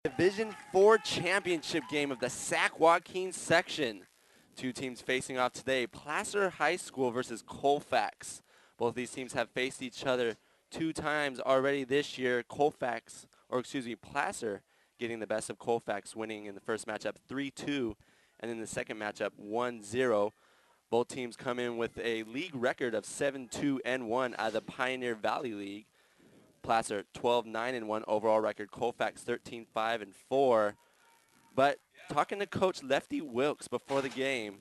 Division 4 championship game of the Sac-Joaquin section. Two teams facing off today, Placer High School versus Colfax. Both these teams have faced each other 2 times already this year. Placer getting the best of Colfax, winning in the first matchup 3-2, and in the second matchup 1-0. Both teams come in with a league record of 7-2-1 out of the Pioneer Valley League. Placer 12-9-1 overall record. Colfax 13-5-4. But talking to Coach Lefty Wilkes before the game,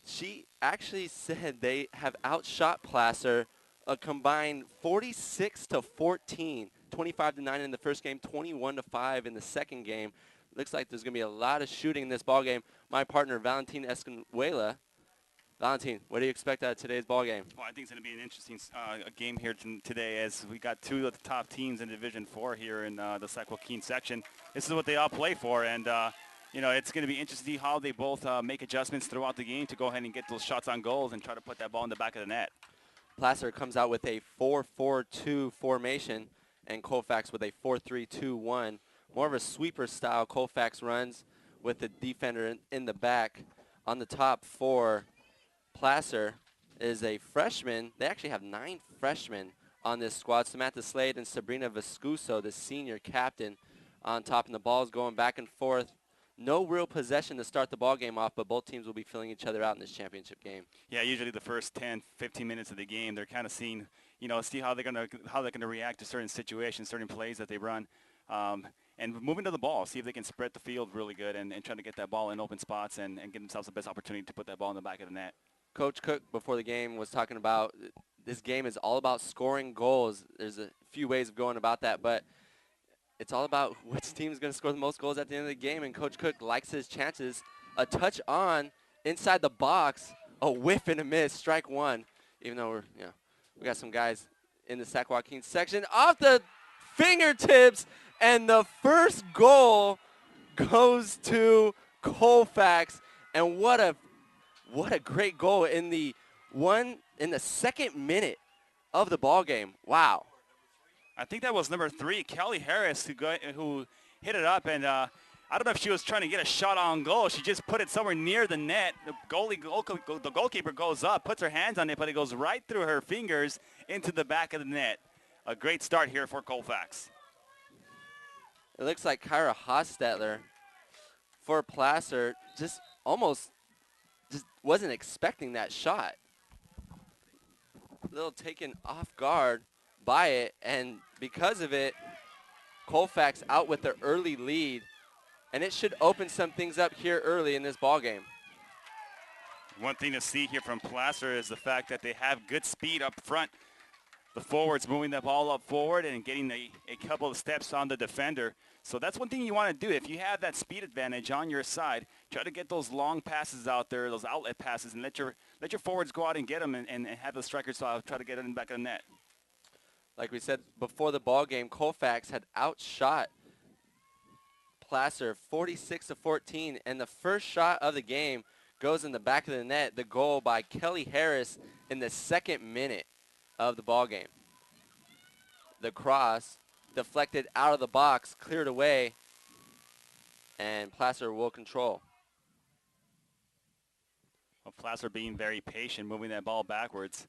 she actually said they have outshot Placer a combined 46-14, 25-9 in the first game, 21-5 in the second game. Looks like there's going to be a lot of shooting in this ball game. My partner, Valentin Escanuela. Valentin, what do you expect out of today's ball game? Well, I think it's going to be an interesting game here today, as we got 2 of the top teams in Division 4 here in the Sac-Joaquin section. This is what they all play for, and you know, it's going to be interesting to see how they both make adjustments throughout the game to go ahead and get those shots on goals and try to put that ball in the back of the net. Placer comes out with a 4-4-2 formation, and Colfax with a 4-3-2-1. More of a sweeper style. Colfax runs with the defender in the back. On the top for Placer is a freshman. They actually have 9 freshmen on this squad. Samantha Slade and Sabrina Vescuso, the senior captain, on top, and the ball's going back and forth. No real possession to start the ball game off, but both teams will be filling each other out in this championship game. Yeah, usually the first 10, 15 minutes of the game, they're kind of seeing, you know, see how they're gonna react to certain situations, certain plays that they run, and moving to the ball, see if they can spread the field really good and try to get that ball in open spots and give themselves the best opportunity to put that ball in the back of the net. Coach Cook, before the game, was talking about this game is all about scoring goals. There's a few ways of going about that, but it's all about which team is going to score the most goals at the end of the game, and Coach Cook likes his chances. A touch on inside the box, a whiff and a miss, strike 1. Even though we got some guys in the Sac-Joaquin section off the fingertips, and the first goal goes to Colfax. And what a great goal in the second minute of the ball game. Wow. I think that was number 3, Kelly Harris, who hit it up, and I don't know if she was trying to get a shot on goal. She just put it somewhere near the net. The goalkeeper goes up, puts her hands on it, but it goes right through her fingers into the back of the net. A great start here for Colfax. It looks like Kyra Hostetler for Placer just wasn't expecting that shot. A little taken off guard by it, and because of it, Colfax out with the early lead, and it should open some things up here early in this ball game. One thing to see here from Placer is the fact that they have good speed up front. The forwards moving the ball up forward and getting a couple of steps on the defender. So that's one thing you want to do. If you have that speed advantage on your side, try to get those long passes out there, those outlet passes, and let your forwards go out and get them and have the strikers try to get it in the back of the net. Like we said before the ball game, Colfax had outshot Placer 46-14, and the first shot of the game goes in the back of the net, the goal by Kelly Harris in the second minute of the ball game. The cross deflected out of the box, cleared away, and Placer will control. Well, Placer being very patient, moving that ball backwards,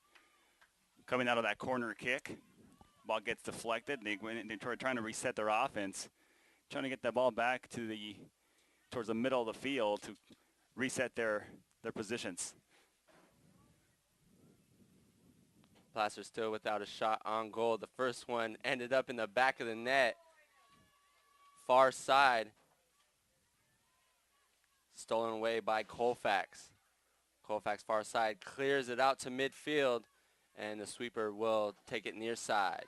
coming out of that corner kick. Ball gets deflected. They're trying to reset their offense, trying to get that ball back to towards the middle of the field to reset their positions. Placer still without a shot on goal. The first one ended up in the back of the net. Far side. Stolen away by Colfax. Colfax far side clears it out to midfield, and the sweeper will take it near side.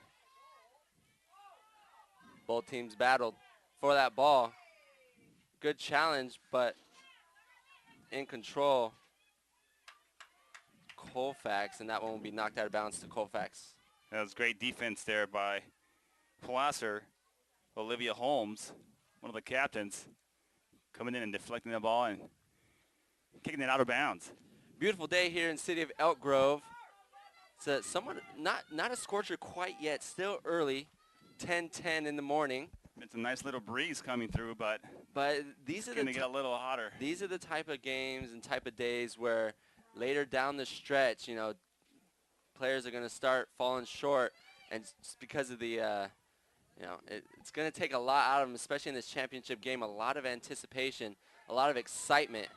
Both teams battled for that ball. Good challenge, but in control, Colfax, and that one will be knocked out of bounds to Colfax. That was great defense there by Placer. Olivia Holmes, one of the captains, coming in and deflecting the ball and kicking it out of bounds. Beautiful day here in the city of Elk Grove. It's somewhat not a scorcher quite yet, still early, 10:10 in the morning. It's a nice little breeze coming through, but these it's are going to get a little hotter. these are the type of games and type of days where later down the stretch, you know, players are going to start falling short, and it's because of the, you know, it's going to take a lot out of them, especially in this championship game. A lot of anticipation, a lot of excitement.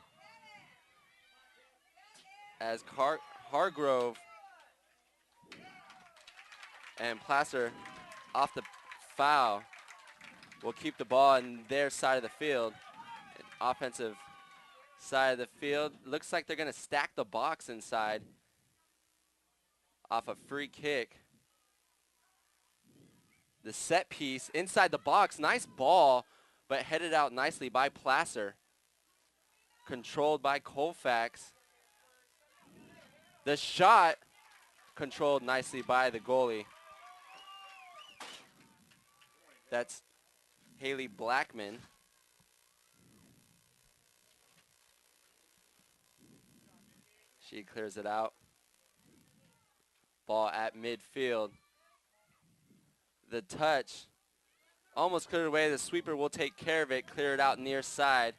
As Hargrove and Placer off the foul will keep the ball in their side of the field, offensive side of the field. Looks like they're going to stack the box inside off a free kick. The set piece inside the box, nice ball, but headed out nicely by Placer. Controlled by Colfax. The shot controlled nicely by the goalie. That's Haley Blackman. She clears it out. Ball at midfield. The touch almost cleared away. The sweeper will take care of it. Clear it out near side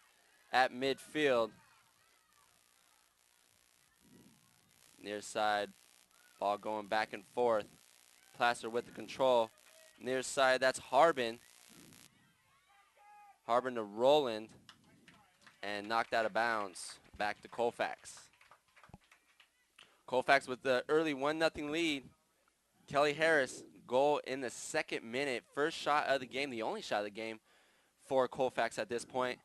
at midfield. Near side. Ball going back and forth. Placer with the control. Near side, that's Harbin. Harbin to Roland. And knocked out of bounds. Back to Colfax. Colfax with the early 1-0 lead. Kelly Harris, goal in the 2nd minute. First shot of the game, the only shot of the game for Colfax at this point.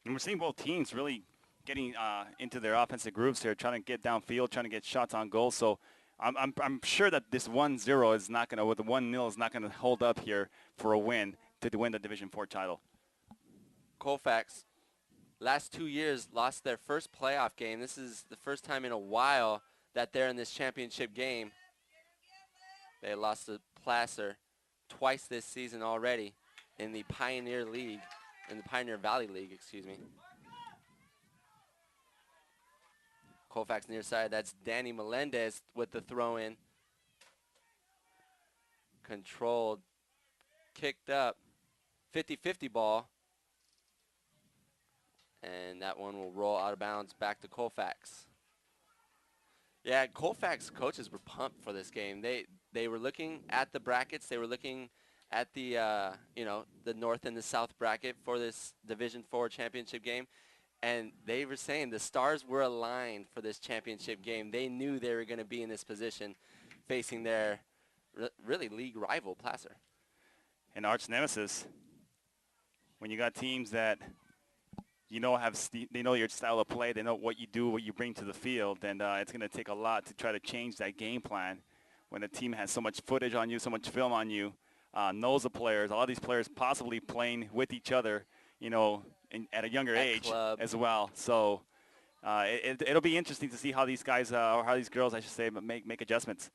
And we're seeing both teams really getting into their offensive grooves here, trying to get downfield, trying to get shots on goal. So I'm sure that this 1-0 is not going to, with the 1-0 is not going to hold up here for a win to win the Division 4 title. Colfax, last 2 years, lost their first playoff game. This is the first time in a while that they're in this championship game. They lost to Placer twice this season already in the Pioneer League, in the Pioneer Valley League, excuse me. Colfax near side, that's Danny Melendez with the throw-in. Controlled, kicked up, 50-50 ball. And that one will roll out of bounds back to Colfax. Yeah, Colfax coaches were pumped for this game. They were looking at the brackets. They were looking at the you know, the North and the South bracket for this Division 4 championship game, and they were saying the stars were aligned for this championship game. They knew they were going to be in this position, facing their really league rival Placer. And arch nemesis. When you got teams that you know they know your style of play, they know what you do, what you bring to the field, and it's going to take a lot to try to change that game plan when a team has so much footage on you, so much film on you, knows the players, a lot of these players possibly playing with each other, you know, at a younger age club as well. So it'll be interesting to see how these guys, or how these girls, I should say, make adjustments.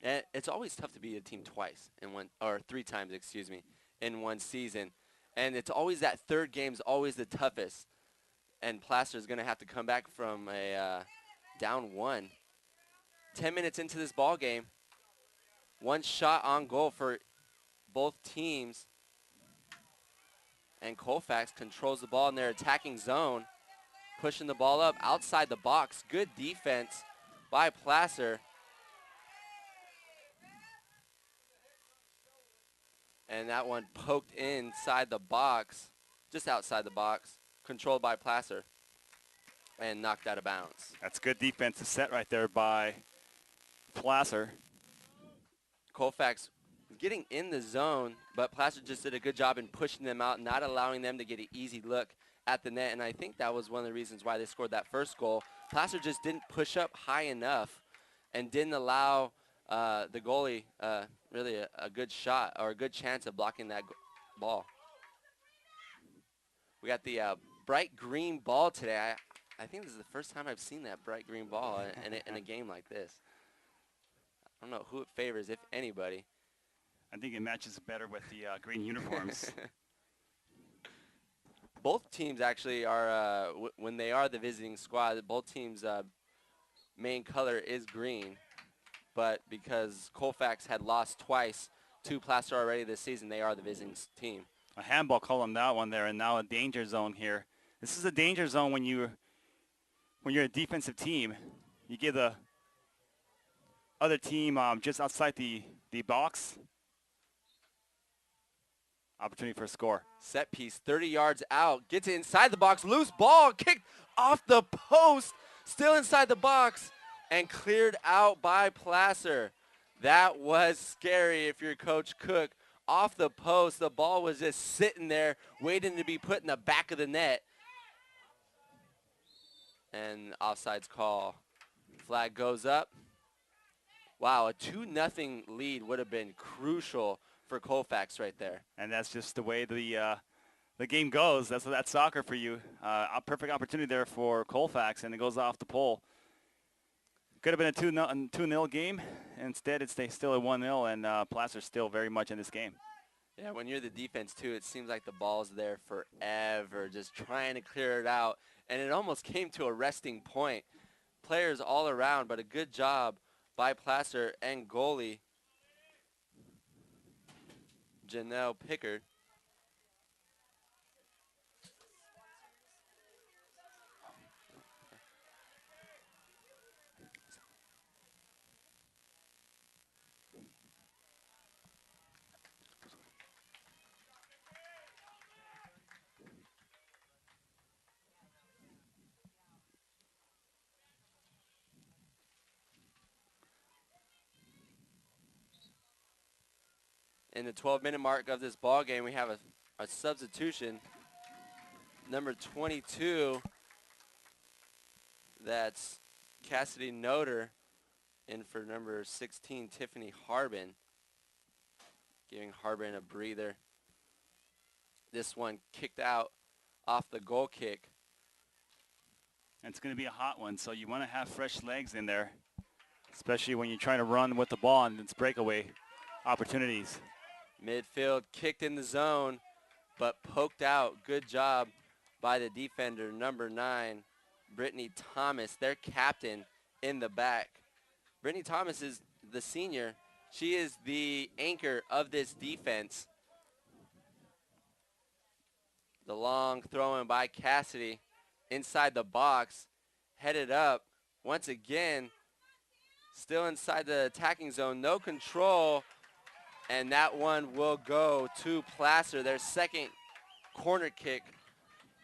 And it's always tough to beat a team twice in one, or 3 times, excuse me, in one season. And it's always that third game's always the toughest. And Placer's going to have to come back from a down 1. 10 minutes into this ball game, 1 shot on goal for both teams. And Colfax controls the ball in their attacking zone, pushing the ball up outside the box. Good defense by Placer. And that one poked inside the box, just outside the box, controlled by Placer, and knocked out of bounds. That's good defensive set right there by Placer. Colfax getting in the zone, but Placer just did a good job in pushing them out, not allowing them to get an easy look at the net, and I think that was one of the reasons why they scored that first goal. Placer just didn't push up high enough and didn't allow the goalie really a good shot or a good chance of blocking that ball. We got the bright green ball today. I think this is the first time I've seen that bright green ball in a game like this. I don't know who it favors, if anybody. I think it matches better with the green uniforms. Both teams actually are, when they are the visiting squad, both teams' main color is green. But because Colfax had lost twice to Placer already this season. They are the visiting team. A handball call on that one there, and now a danger zone here. This is a danger zone when you're a defensive team. You give the other team just outside the box opportunity for a score. Set piece, 30 yards out, gets it inside the box, loose ball, kicked off the post, still inside the box, and cleared out by Placer. That was scary if you're Coach Cook. Off the post, the ball was just sitting there waiting to be put in the back of the net. And offsides call. Flag goes up. Wow, a 2-0 lead would have been crucial for Colfax right there. And that's just the way the game goes. That's soccer for you. A perfect opportunity there for Colfax, and it goes off the pole. Could have been a 2-0 game. Instead, it's still a 1-0, and Placer's still very much in this game. Yeah, when you're the defense, too, it seems like the ball's there forever, just trying to clear it out. And it almost came to a resting point. Players all around, but a good job by Placer and goalie Janelle Pickard. In the 12-minute mark of this ball game, we have a substitution. Number 22, that's Cassidy Noter, in for number 16, Tiffany Harbin, giving Harbin a breather. This one kicked out off the goal kick. And it's going to be a hot one, so you want to have fresh legs in there, especially when you're trying to run with the ball and it's breakaway opportunities. Midfield kicked in the zone, but poked out. Good job by the defender, number 9, Brittany Thomas, their captain in the back. Brittany Thomas is the senior. She is the anchor of this defense. The long throw-in by Cassidy inside the box, headed up. Once again, still inside the attacking zone, no control. And that one will go to Placer, their second corner kick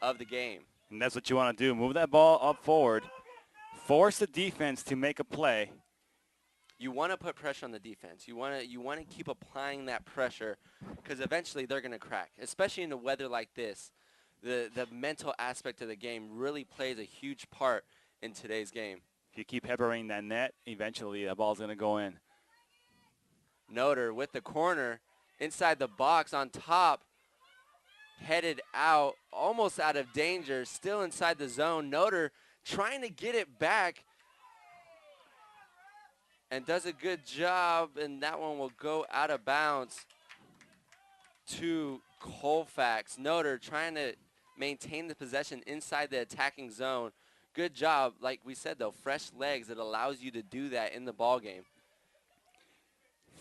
of the game. And that's what you want to do. Move that ball up forward. Force the defense to make a play. You want to put pressure on the defense. You want to keep applying that pressure because eventually they're going to crack, especially in the weather like this. The mental aspect of the game really plays a huge part in today's game. If you keep hammering that net, eventually the ball's going to go in. Noter with the corner inside the box on top, headed out, almost out of danger, still inside the zone. Noter trying to get it back and does a good job, and that one will go out of bounds to Colfax. Noter trying to maintain the possession inside the attacking zone. Good job, like we said though, fresh legs that allows you to do that in the ball game.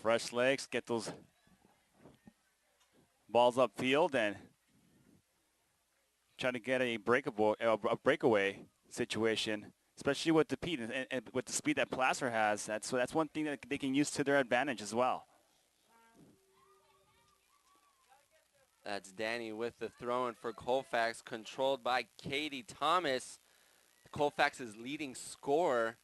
Fresh legs, get those balls upfield and try to get a breakaway situation, especially with the speed and with the speed that Placer has. That's one thing that they can use to their advantage as well. That's Danny with the throw-in for Colfax, controlled by Katie Thomas, Colfax's leading scorer.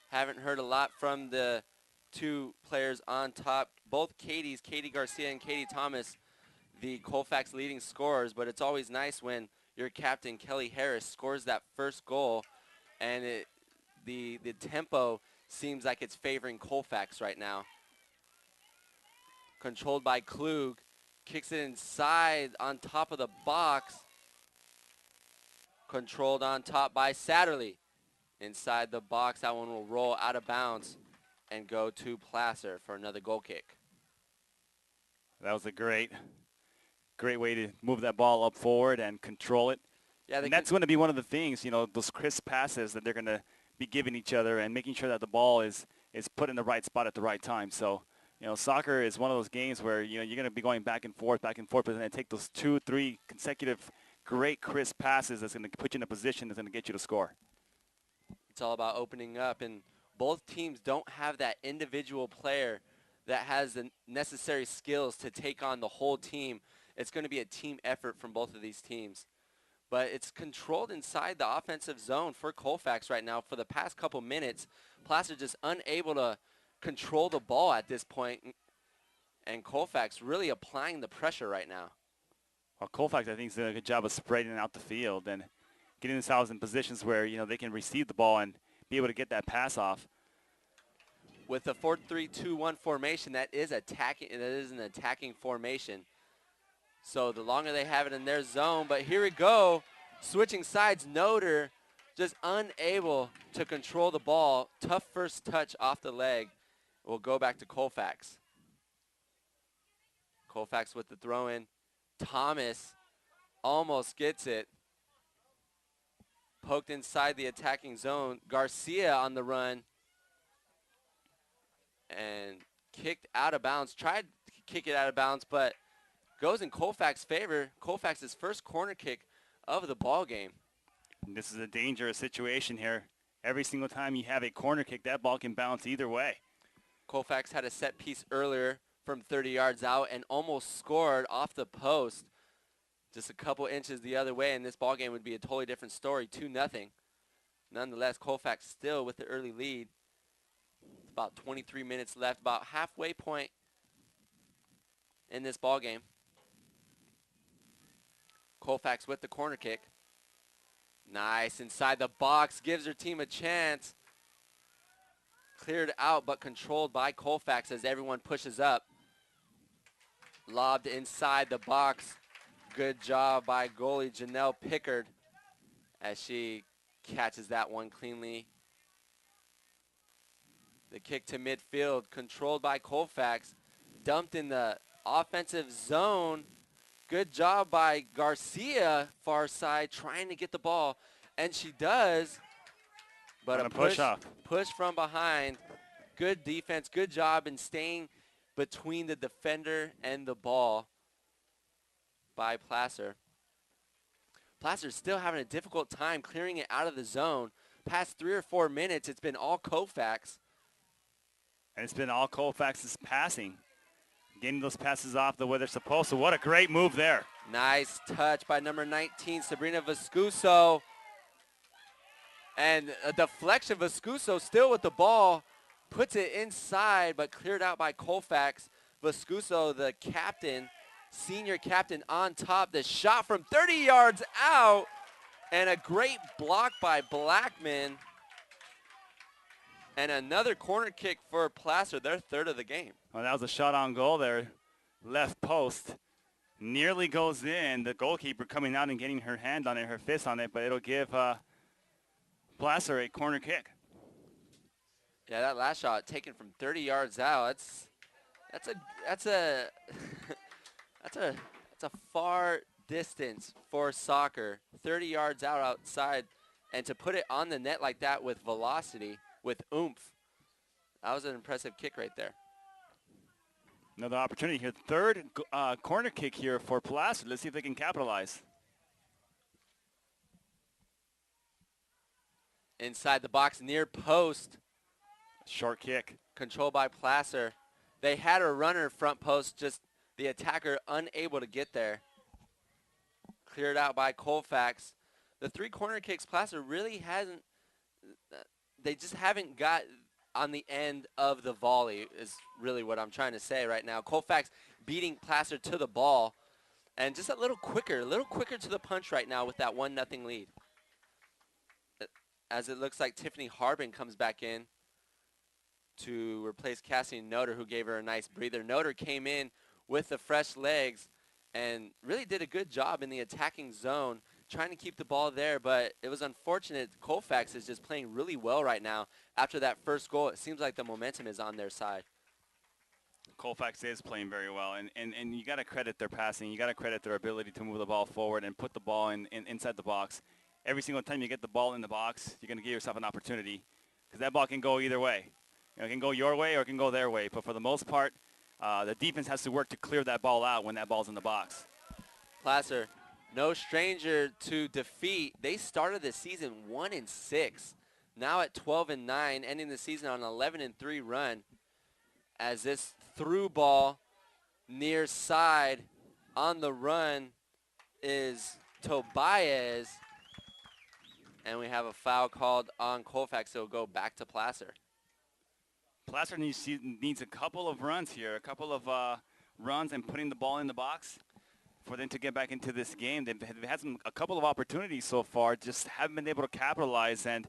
Haven't heard a lot from the two players on top. Both Katie's, Katie Garcia and Katie Thomas, the Colfax leading scorers, but it's always nice when your captain, Kelly Harris, scores that first goal, and the tempo seems like it's favoring Colfax right now. Controlled by Klug, kicks it inside on top of the box. Controlled on top by Satterley. Inside the box, that one will roll out of bounds and go to Placer for another goal kick. That was a great way to move that ball up forward and control it. Yeah, and that's going to be one of the things, you know, those crisp passes that they're going to be giving each other and making sure that the ball is put in the right spot at the right time. So, You know, soccer is one of those games where, you know, you're going to be going back and forth, but then take those 2-3 consecutive great crisp passes that's going to put you in a position that's going to get you to score. It's all about opening up, and both teams don't have that individual player that has the necessary skills to take on the whole team. It's going to be a team effort from both of these teams. But it's controlled inside the offensive zone for Colfax right now. For the past couple minutes, Placer just unable to control the ball at this point, and Colfax really applying the pressure right now. Well, Colfax, I think, is doing a good job of spreading out the field and getting themselves in positions where, you know, they can receive the ball and be able to get that pass off. With the 4-3-2-1 formation, that is attacking. That is an attacking formation. So the longer they have it in their zone, but here we go, switching sides. Noter just unable to control the ball. Tough first touch off the leg. We'll go back to Colfax. Colfax with the throw in. Thomas almost gets it. Poked inside the attacking zone. Garcia on the run. And kicked out of bounds. Tried to kick it out of bounds, but goes in Colfax's favor. Colfax's first corner kick of the ball game. This is a dangerous situation here. Every single time you have a corner kick, that ball can bounce either way. Colfax had a set piece earlier from 30 yards out and almost scored off the post. Just a couple inches the other way, and this ball game would be a totally different story, 2-0. Nonetheless, Colfax still with the early lead. About 23 minutes left, about halfway point in this ball game. Colfax with the corner kick. Nice inside the box, gives her team a chance. Cleared out but controlled by Colfax as everyone pushes up. Lobbed inside the box. Good job by goalie Janelle Pickard as she catches that one cleanly. The kick to midfield, controlled by Colfax. Dumped in the offensive zone. Good job by Garcia, far side, trying to get the ball. And she does. But a push from behind. Good defense, good job in staying between the defender and the ball by Placer. Placer's still having a difficult time clearing it out of the zone. Past 3 or 4 minutes, it's been all Colfax. And it's been all Colfax's passing. Getting those passes off the way they're supposed to. What a great move there. Nice touch by number 19, Sabrina Vescuso. And a deflection, Vescuso still with the ball. Puts it inside, but cleared out by Colfax. Vescuso, the captain, senior captain on top. The shot from 30 yards out. And a great block by Blackman. And another corner kick for Placer, their third of the game. Well, that was a shot on goal there. Left post. Nearly goes in. The goalkeeper coming out and getting her hand on it, her fist on it, but it'll give Placer a corner kick. Yeah, that last shot taken from 30 yards out. That's a far distance for soccer. 30 yards out outside, and to put it on the net like that with velocity, with oomph, that was an impressive kick right there. Another opportunity here. Third corner kick here for Placer. Let's see if they can capitalize. Inside the box, near post. Short kick. Controlled by Placer. They had a runner front post, just the attacker unable to get there. Cleared out by Colfax. The 3 corner kicks Placer really hasn't, they just haven't got on the end of the volley is really what I'm trying to say right now. Colfax beating Placer to the ball and just a little quicker to the punch right now with that 1-0 lead. As it looks like Tiffany Harbin comes back in to replace Cassie Noter, who gave her a nice breather. Noter came in with the fresh legs and really did a good job in the attacking zone, trying to keep the ball there, but it was unfortunate. Colfax is just playing really well right now. After that first goal, it seems like the momentum is on their side. Colfax is playing very well, and you got to credit their passing. You got to credit their ability to move the ball forward and put the ball inside the box. Every single time you get the ball in the box, you're going to give yourself an opportunity because that ball can go either way. You know, it can go your way or it can go their way, but for the most part, the defense has to work to clear that ball out when that ball's in the box. Placer, no stranger to defeat. They started the season 1-6. Now at 12-9, ending the season on an 11-3 run. As this through ball near side on the run is Tobias. And we have a foul called on Colfax, so it'll go back to Placer. Placer needs a couple of runs here, a couple of runs and putting the ball in the box for them to get back into this game. They've had a couple of opportunities so far, just haven't been able to capitalize and,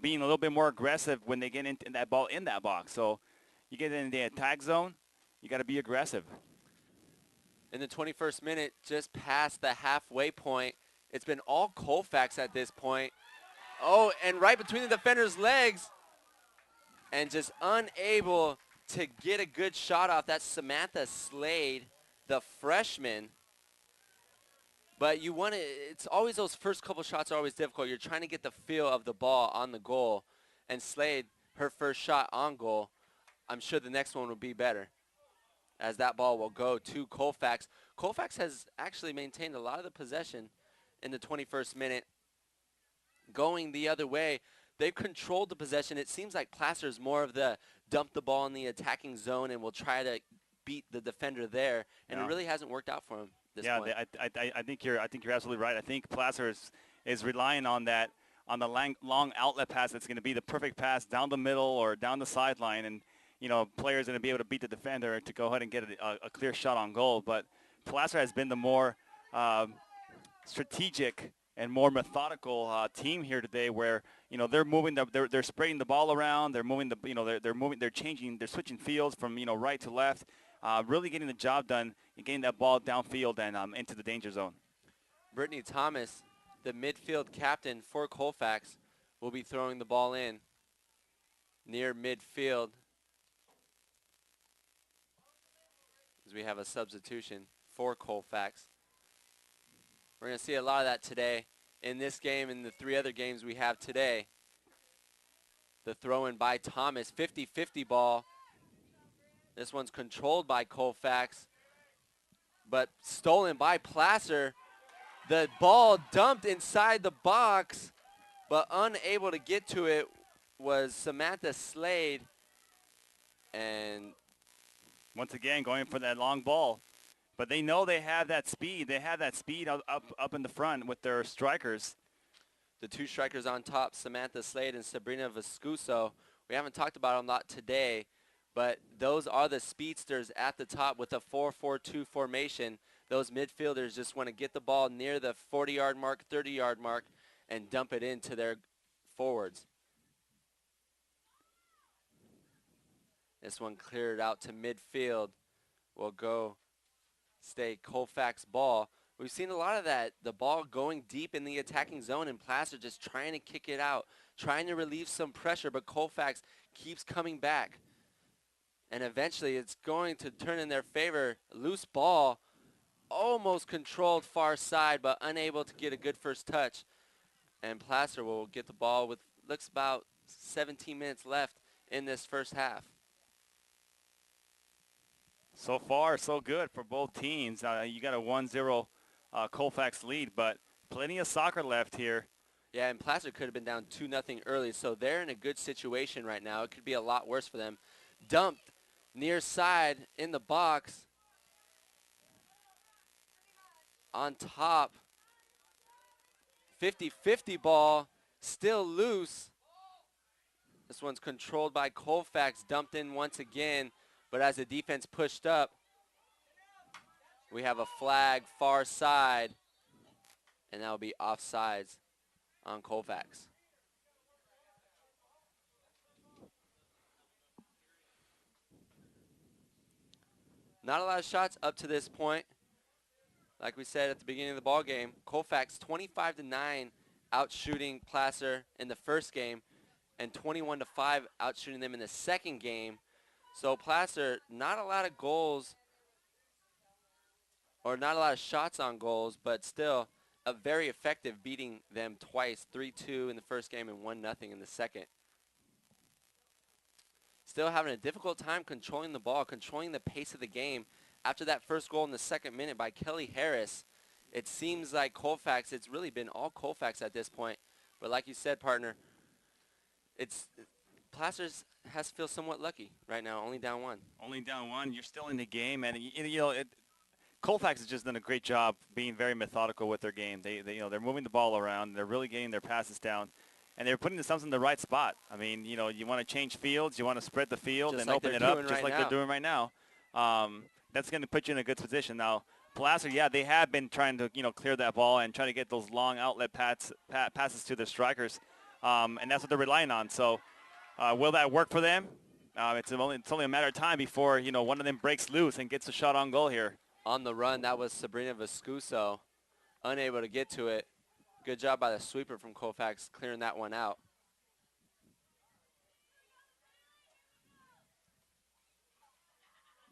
being a little bit more aggressive when they get into that ball in that box. So you get in the attack zone, you got to be aggressive. In the 21st minute, just past the halfway point, it's been all Colfax at this point. Oh, and right between the defender's legs, and just unable to get a good shot off. That's Samantha Slade, the freshman. But you want to, it's always those first couple shots are always difficult. You're trying to get the feel of the ball on the goal. And Slade, her first shot on goal, I'm sure the next one will be better, as that ball will go to Colfax. Colfax has actually maintained a lot of the possession in the 21st minute. Going the other way, they've controlled the possession. It seems like Placer is more of the dump the ball in the attacking zone and will try to beat the defender there, and it really hasn't worked out for him this point. I think you're absolutely right. I think Placer is relying on that, on the long outlet pass that's going to be the perfect pass down the middle or down the sideline, and players going to be able to beat the defender to go ahead and get a clear shot on goal. But Placer has been the more strategic and more methodical team here today, where they're moving, they're spreading the ball around, they're moving they're switching fields from right to left, really getting the job done and getting that ball downfield and into the danger zone. Brittany Thomas, the midfield captain for Colfax, will be throwing the ball in near midfield, as we have a substitution for Colfax. We're going to see a lot of that today in this game and the three other games we have today. The throw in by Thomas, 50-50 ball. This one's controlled by Colfax, but stolen by Placer. The ball dumped inside the box, but unable to get to it was Samantha Slade. And once again, going for that long ball. But they know they have that speed. They have that speed up in the front with their strikers. The two strikers on top, Samantha Slade and Sabrina Vescuso. We haven't talked about them a lot today, but those are the speedsters at the top with a 4-4-2 formation. Those midfielders just want to get the ball near the 40-yard mark, 30-yard mark, and dump it into their forwards. This one cleared out to midfield. Will go stay Colfax ball. We've seen a lot of that, the ball going deep in the attacking zone and Placer just trying to kick it out, trying to relieve some pressure, but Colfax keeps coming back. And eventually it's going to turn in their favor. Loose ball, almost controlled far side, but unable to get a good first touch. And Placer will get the ball with, looks about 17 minutes left in this first half. So far, so good for both teams. You got a 1-0 Colfax lead, but plenty of soccer left here. Yeah, and Placer could have been down 2-0 early, so they're in a good situation right now. It could be a lot worse for them. Dumped near side in the box. On top. 50-50 ball, still loose. This one's controlled by Colfax, dumped in once again. But as the defense pushed up, we have a flag far side, and that will be offsides on Colfax. Not a lot of shots up to this point. Like we said at the beginning of the ball game, Colfax 25-9 outshooting Placer in the first game, and 21-5 outshooting them in the second game. So Placer, not a lot of goals or not a lot of shots on goals, but still a very effective, beating them twice, 3-2 in the first game and 1-0 in the second. still having a difficult time controlling the ball, controlling the pace of the game. After that first goal in the second minute by Kelly Harris, it seems like Colfax, it's really been all Colfax at this point. But like you said, partner, Plasters has to feel somewhat lucky right now, only down 1. Only down 1. You're still in the game, and Colfax has just done a great job being very methodical with their game. They're moving the ball around. They're really getting their passes down, and they're putting themselves in the right spot. I mean, you want to change fields, you want to spread the field Just and like open they're it up, doing just right like now. they're doing right now. That's going to put you in a good position. Now, Placer, yeah, they have been trying to clear that ball and try to get those long outlet passes to their strikers, and that's what they're relying on. So, will that work for them? It's only a matter of time before one of them breaks loose and gets a shot on goal here. On the run, that was Sabrina Vescuso, unable to get to it. Good job by the sweeper from Colfax clearing that one out.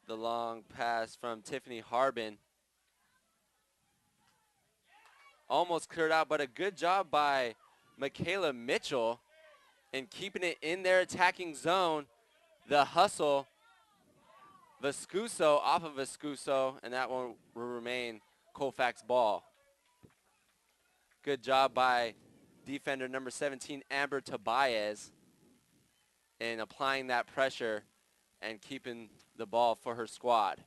The long pass from Tiffany Harbin. Almost cleared out, but a good job by Michaela Mitchell in keeping it in their attacking zone. The hustle, Vescuso off of Vescuso, and that one will remain Colfax ball. Good job by defender number 17, Amber Tobias, in applying that pressure and keeping the ball for her squad.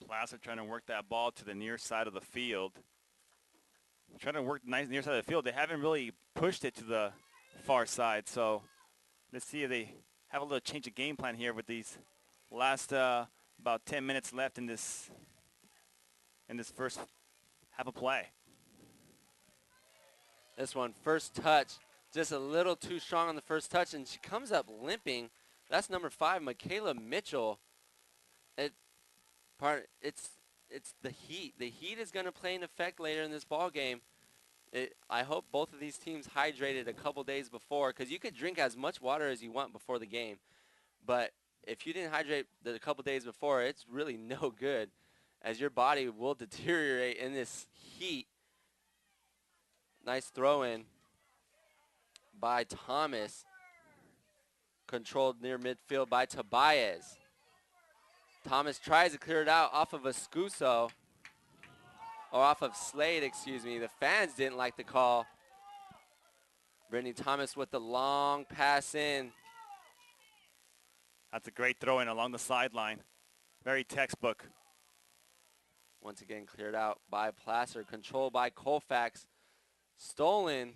Placer trying to work that ball to the near side of the field. Trying to work nice near side of the field. They haven't really pushed it to the far side, so let's see if they have a little change of game plan here with these last about 10 minutes left in this first half of play. This one, first touch, just a little too strong on the first touch, and she comes up limping. That's number 5, Michaela Mitchell. It's the heat. The heat is going to play an effect later in this ball game. I hope both of these teams hydrated a couple days before, because you could drink as much water as you want before the game. But if you didn't hydrate a couple days before, it's really no good, as your body will deteriorate in this heat. Nice throw in by Thomas. Controlled near midfield by Tobias. Thomas tries to clear it out off of Vescuso. Or off of Slade, excuse me. The fans didn't like the call. Brittany Thomas with the long pass in. That's a great throw in along the sideline. Very textbook. Once again cleared out by Placer. Controlled by Colfax. Stolen.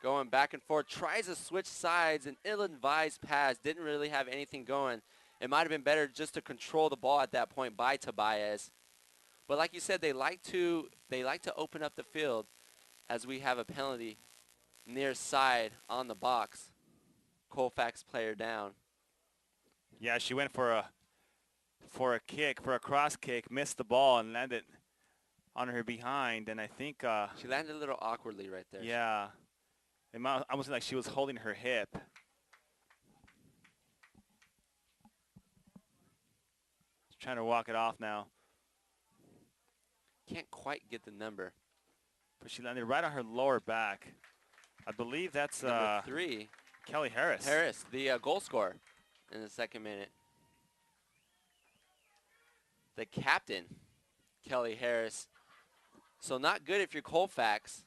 Going back and forth. Tries to switch sides. An ill-advised pass. Didn't really have anything going. It might have been better just to control the ball at that point by Tobias. But like you said, they like to open up the field, as we have a penalty near side on the box. Colfax player down. Yeah, she went for a kick, for a cross kick, missed the ball and landed on her behind, and I think she landed a little awkwardly right there. Yeah, it almost like she was holding her hip. She's trying to walk it off now. Can't quite get the number. But she landed right on her lower back. I believe that's number 3. Kelly Harris. Harris, the goal scorer in the second minute. The captain, Kelly Harris. So not good if you're Colfax.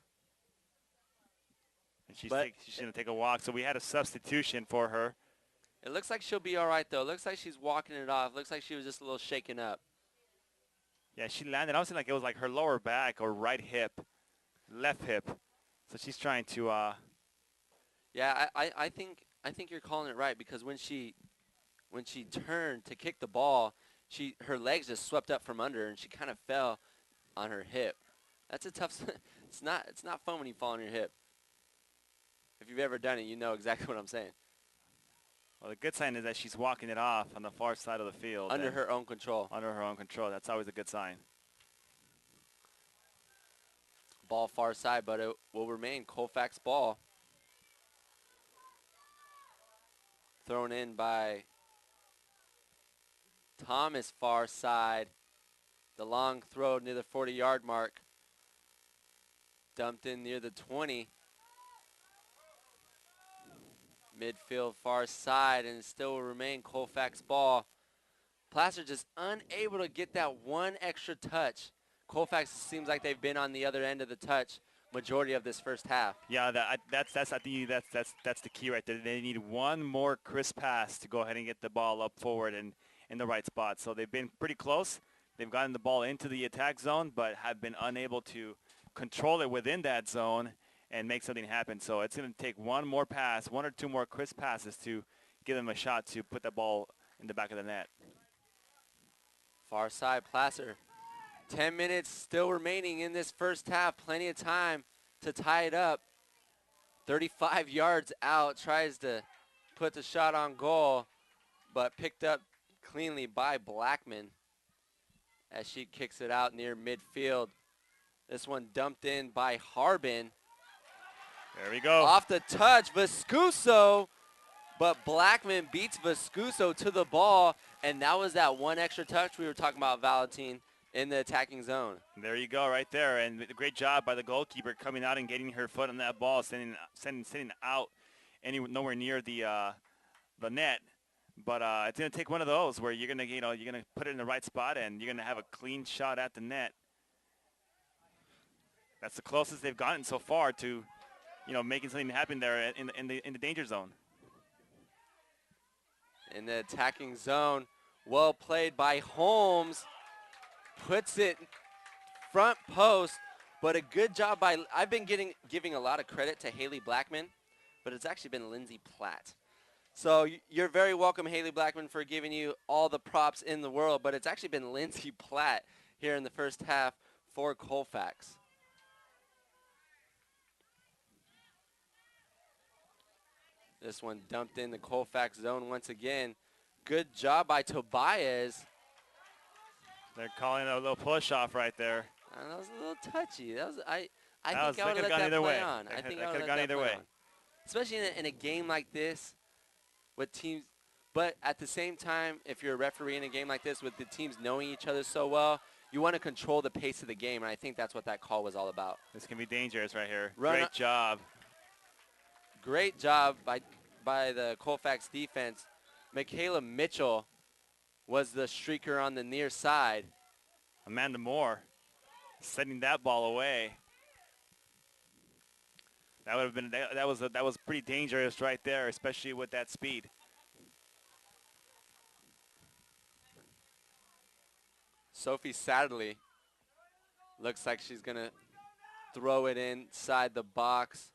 And she's going to take a walk. So we had a substitution for her. It looks like she'll be all right, though. It looks like she's walking it off. Looks like she was just a little shaken up. Yeah, she landed. I was like it was like her lower back or right hip, left hip. So she's trying to. Yeah, I think you're calling it right, because when she turned to kick the ball, her legs just swept up from under and she kind of fell on her hip. That's a tough. It's not fun when you fall on your hip. If you've ever done it, you know exactly what I'm saying. Well, the good sign is that she's walking it off on the far side of the field. Under her own control. Under her own control. That's always a good sign. Ball far side, but it will remain Colfax ball. Thrown in by Thomas far side. The long throw near the 40-yard mark. Dumped in near the 20. Midfield far side, and it still will remain Colfax ball. Placer just unable to get that one extra touch. Colfax seems like they've been on the other end of the touch majority of this first half. Yeah, that's I think that's the key right there. They need one more crisp pass to go ahead and get the ball up forward and in the right spot. So they've been pretty close. They've gotten the ball into the attack zone, but have been unable to control it within that zone and make something happen. So it's going to take one more pass, one or two more crisp passes to give them a shot to put that ball in the back of the net. Far side, Placer. 10 minutes still remaining in this first half. Plenty of time to tie it up. 35 yards out, tries to put the shot on goal, but picked up cleanly by Blackman as she kicks it out near midfield. This one dumped in by Harbin. There we go. Off the touch, Vescuso, but Blackman beats Vescuso to the ball, and that was that one extra touch we were talking about, Valentin, in the attacking zone. There you go, right there, and a great job by the goalkeeper coming out and getting her foot on that ball, sending out nowhere near the net. But it's going to take one of those where you're going to put it in the right spot and you're going to have a clean shot at the net. That's the closest they've gotten so far to, making something happen there in the danger zone. In the attacking zone, well played by Holmes. Puts it front post, but a good job by, I've been giving a lot of credit to Haley Blackman, but it's actually been Lindsay Platt. So you're very welcome, Haley Blackman, for giving you all the props in the world, but it's actually been Lindsay Platt here in the first half for Colfax. This one dumped in the Colfax zone once again. Good job by Tobias. They're calling a little push off right there. That was a little touchy. I think That I would could've let gone that either play way. on. That I think could've I would let gone that either play way. on. Especially in a game like this with teams. But at the same time, if you're a referee in a game like this with the teams knowing each other so well, you want to control the pace of the game, and I think that's what that call was all about. This can be dangerous right here. Run Great job. Great job by the Colfax defense. Michaela Mitchell was the streaker on the near side. Amanda Moore sending that ball away. That would have been that was pretty dangerous right there, especially with that speed. Sophie Satterley looks like she's going to throw it inside the box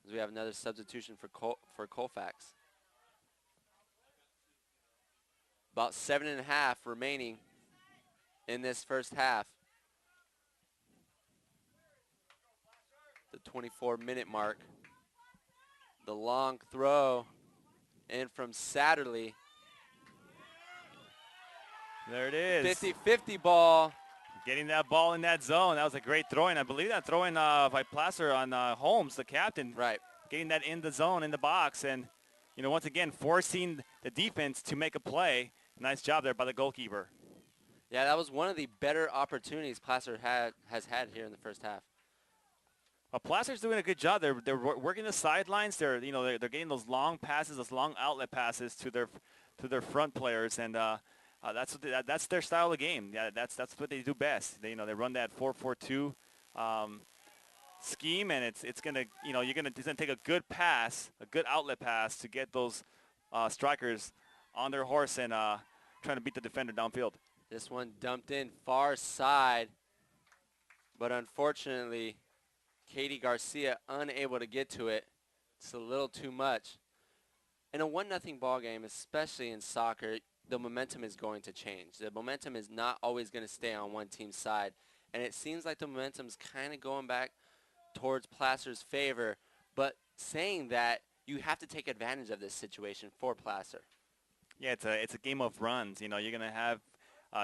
as we have another substitution for Colfax. About 7.5 remaining in this first half. The 24-minute mark. The long throw in from Satterley. There it is. 50-50 ball. Getting that ball in that zone. That was a great throwing. I believe that throwing by Placer on Holmes, the captain. Right. Getting that in the zone, in the box. And, once again, forcing the defense to make a play. Nice job there by the goalkeeper. Yeah, that was one of the better opportunities Placer has had here in the first half. Well, Placer's doing a good job. They're working the sidelines. They're getting those long passes, those long outlet passes to their front players, and that's their style of game. Yeah, that's what they do best. They run that 4-4-2 scheme, and it's gonna take a good pass, a good outlet pass to get those strikers on their horse and trying to beat the defender downfield. This one dumped in far side, but unfortunately, Katie Garcia unable to get to it. It's a little too much. In a 1-0 ball game, especially in soccer, the momentum is going to change. The momentum is not always going to stay on one team's side, and it seems like the momentum's kind of going back towards Placer's favor. But saying that, you have to take advantage of this situation for Placer. Yeah, it's a game of runs. You're going to have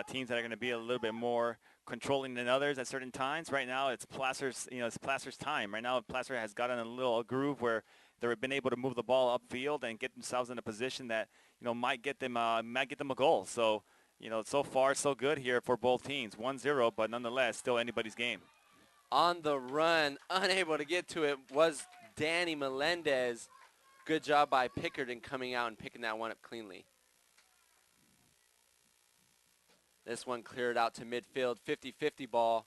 teams that are going to be a little bit more controlling than others at certain times. Right now, it's Placer's time. Right now, Placer has gotten a little groove where they've been able to move the ball upfield and get themselves in a position that might get them a goal. So so far so good here for both teams. 1-0, but nonetheless still anybody's game. On the run, unable to get to it was Danny Melendez, Good job by Pickard in coming out and picking that one up cleanly. This one cleared out to midfield, 50-50 ball.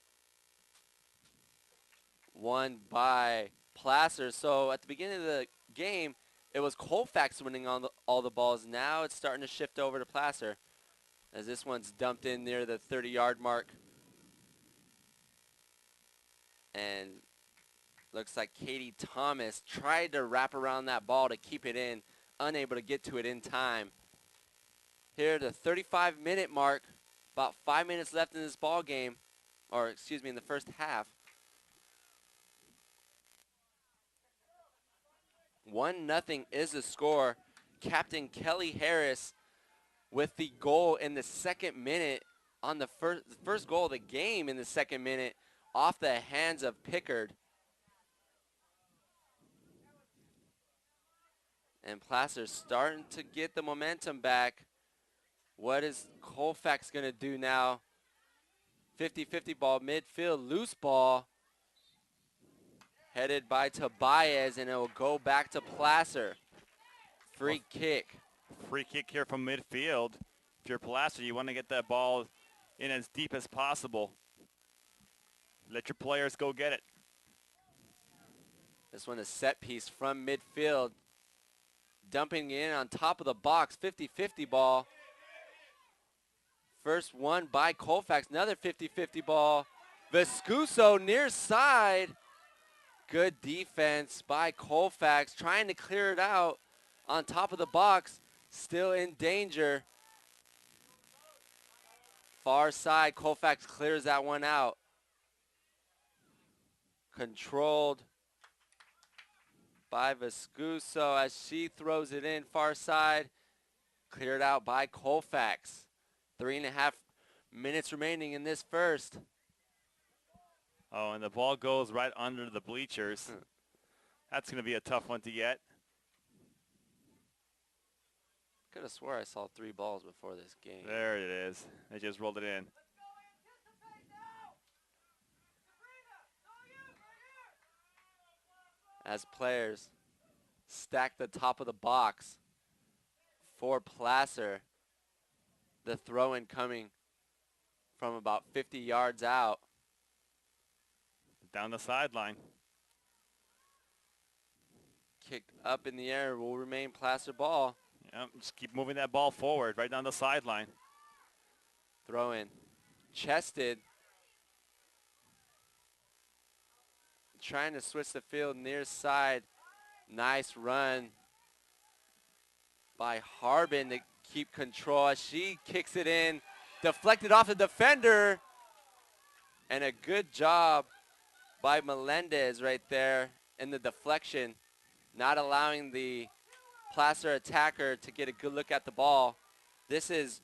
Won by Placer. So at the beginning of the game, it was Colfax winning on all the balls. Now it's starting to shift over to Placer as this one's dumped in near the 30-yard mark. And looks like Katie Thomas tried to wrap around that ball to keep it in, unable to get to it in time. Here, the 35-minute mark, about 5 minutes left in this ball game, or excuse me, in the first half. 1-0 is the score. Captain Kelly Harris with the goal in the second minute on the first goal of the game in the second minute off the hands of Pickard. And Placer's starting to get the momentum back. What is Colfax going to do now? 50-50 ball midfield, loose ball. Headed by Tobias, and it will go back to Placer. Free kick. Free kick here from midfield. If you're Placer, you want to get that ball in as deep as possible. Let your players go get it. This one is set piece from midfield. Dumping in on top of the box, 50-50 ball. First one by Colfax, another 50-50 ball. Vescuso near side. Good defense by Colfax, trying to clear it out on top of the box. Still in danger. Far side, Colfax clears that one out. Controlled by Vescuso as she throws it in far side. Cleared out by Colfax. 3.5 minutes remaining in this first. Oh, and the ball goes right under the bleachers. That's going to be a tough one to get. Could have swore I saw 3 balls before this game. There it is. They just rolled it in. As players stack the top of the box for Placer. The throw-in coming from about 50 yards out. Down the sideline. Kicked up in the air will remain Placer ball. Yep, just keep moving that ball forward right down the sideline. Throw-in. Chested. Trying to switch the field near side. Nice run by Harbin to keep control as she kicks it in. Deflected off the defender. And a good job by Melendez right there in the deflection, not allowing the Placer attacker to get a good look at the ball. This is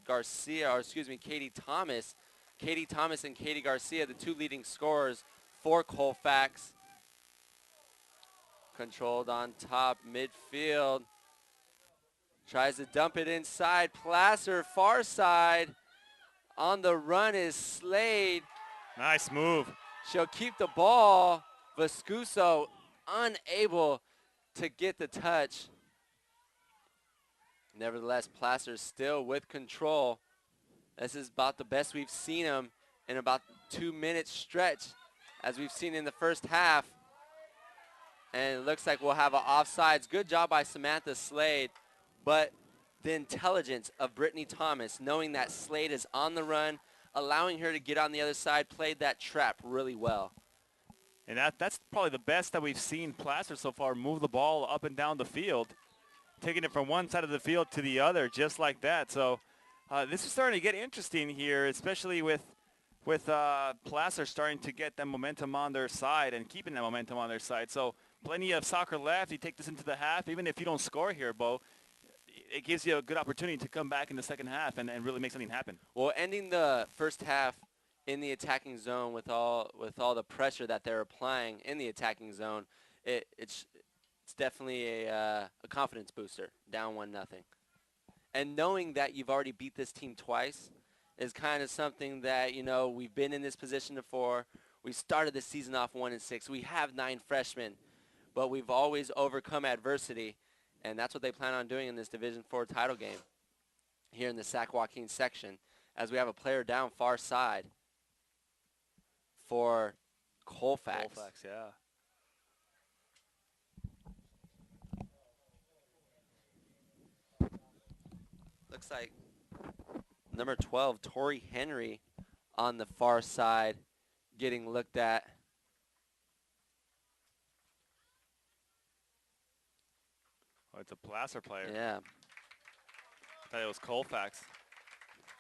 Garcia, or excuse me, Katie Thomas. Katie Thomas and Katie Garcia, the 2 leading scorers for Colfax. Controlled on top, midfield. Tries to dump it inside. Placer, far side. On the run is Slade. Nice move. She'll keep the ball. Vescuso unable to get the touch. Nevertheless, Placer still with control. This is about the best we've seen him in about 2-minute stretch as we've seen in the first half. And it looks like we'll have an offsides. Good job by Samantha Slade. But the intelligence of Brittany Thomas, knowing that Slade is on the run, allowing her to get on the other side, played that trap really well. And that's probably the best that we've seen Placer so far move the ball up and down the field, taking it from one side of the field to the other just like that. So this is starting to get interesting here, especially with Placer starting to get that momentum on their side and keeping that momentum on their side. So plenty of soccer left. You take this into the half. Even if you don't score here, Bo, it gives you a good opportunity to come back in the second half and really make something happen. Well, ending the first half in the attacking zone with all the pressure that they're applying in the attacking zone, it's definitely a confidence booster, down 1-0. And knowing that you've already beat this team twice is kind of something that, you know, we've been in this position before. We started the season off 1-6. We have 9 freshmen. but we've always overcome adversity, and that's what they plan on doing in this Division IV title game here in the Sac-Joaquin section, as we have a player down far side for Colfax. Colfax, yeah. Looks like number 12, Tori Henry, on the far side getting looked at. Oh, it's a Placer player. Yeah. I thought it was Colfax.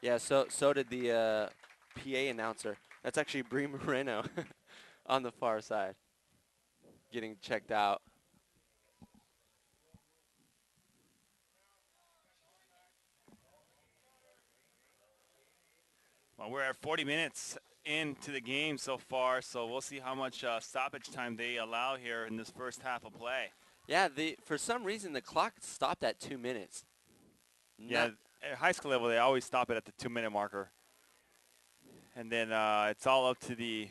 Yeah, so did the PA announcer. That's actually Bree Moreno on the far side getting checked out. Well, we're at 40 minutes into the game so far, so we'll see how much stoppage time they allow here in this first half of play. Yeah, for some reason the clock stopped at 2 minutes. Yeah, at high school level, they always stop it at the 2-minute marker. And then it's all up to the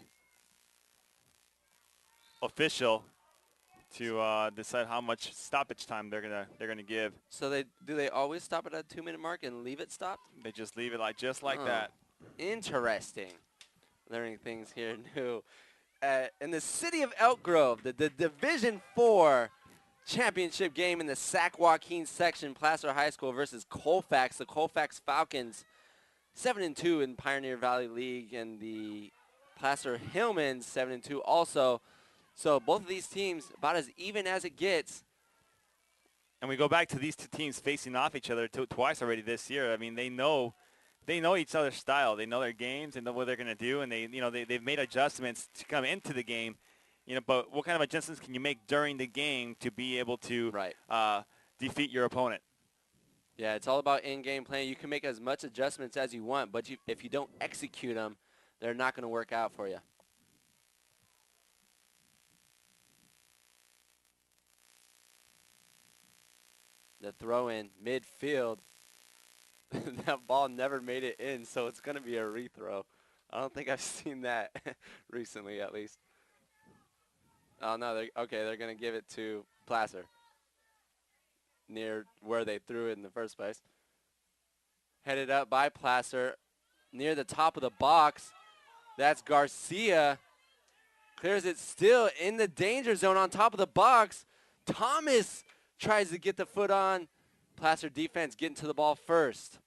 official to decide how much stoppage time they're gonna give. So do they always stop it at 2 minute mark and leave it stopped? They just leave it just like Oh, that. Interesting. Learning things here new. In the city of Elk Grove, the Division IV championship game in the Sac-Joaquin section, Placer High School versus Colfax. The Colfax Falcons 7-2 in Pioneer Valley League, and the Placer Hillmans 7-2 also. So both of these teams about as even as it gets. And we go back to these two teams facing off each other twice already this year. I mean, they know each other's style. They know their games. They know what they're going to do, and they've made adjustments to come into the game. But what kind of adjustments can you make during the game to be able to defeat your opponent? Yeah, it's all about in-game playing. You can make as much adjustments as you want, but if you don't execute them, they're not going to work out for you. The throw in midfield. That ball never made it in, so it's going to be a rethrow. I don't think I've seen that recently, at least. Oh, no, they're going to give it to Placer near where they threw it in the first place. Headed up by Placer near the top of the box. That's Garcia. Clears it still in the danger zone on top of the box. Thomas tries to get the foot on. Placer defense getting to the ball first.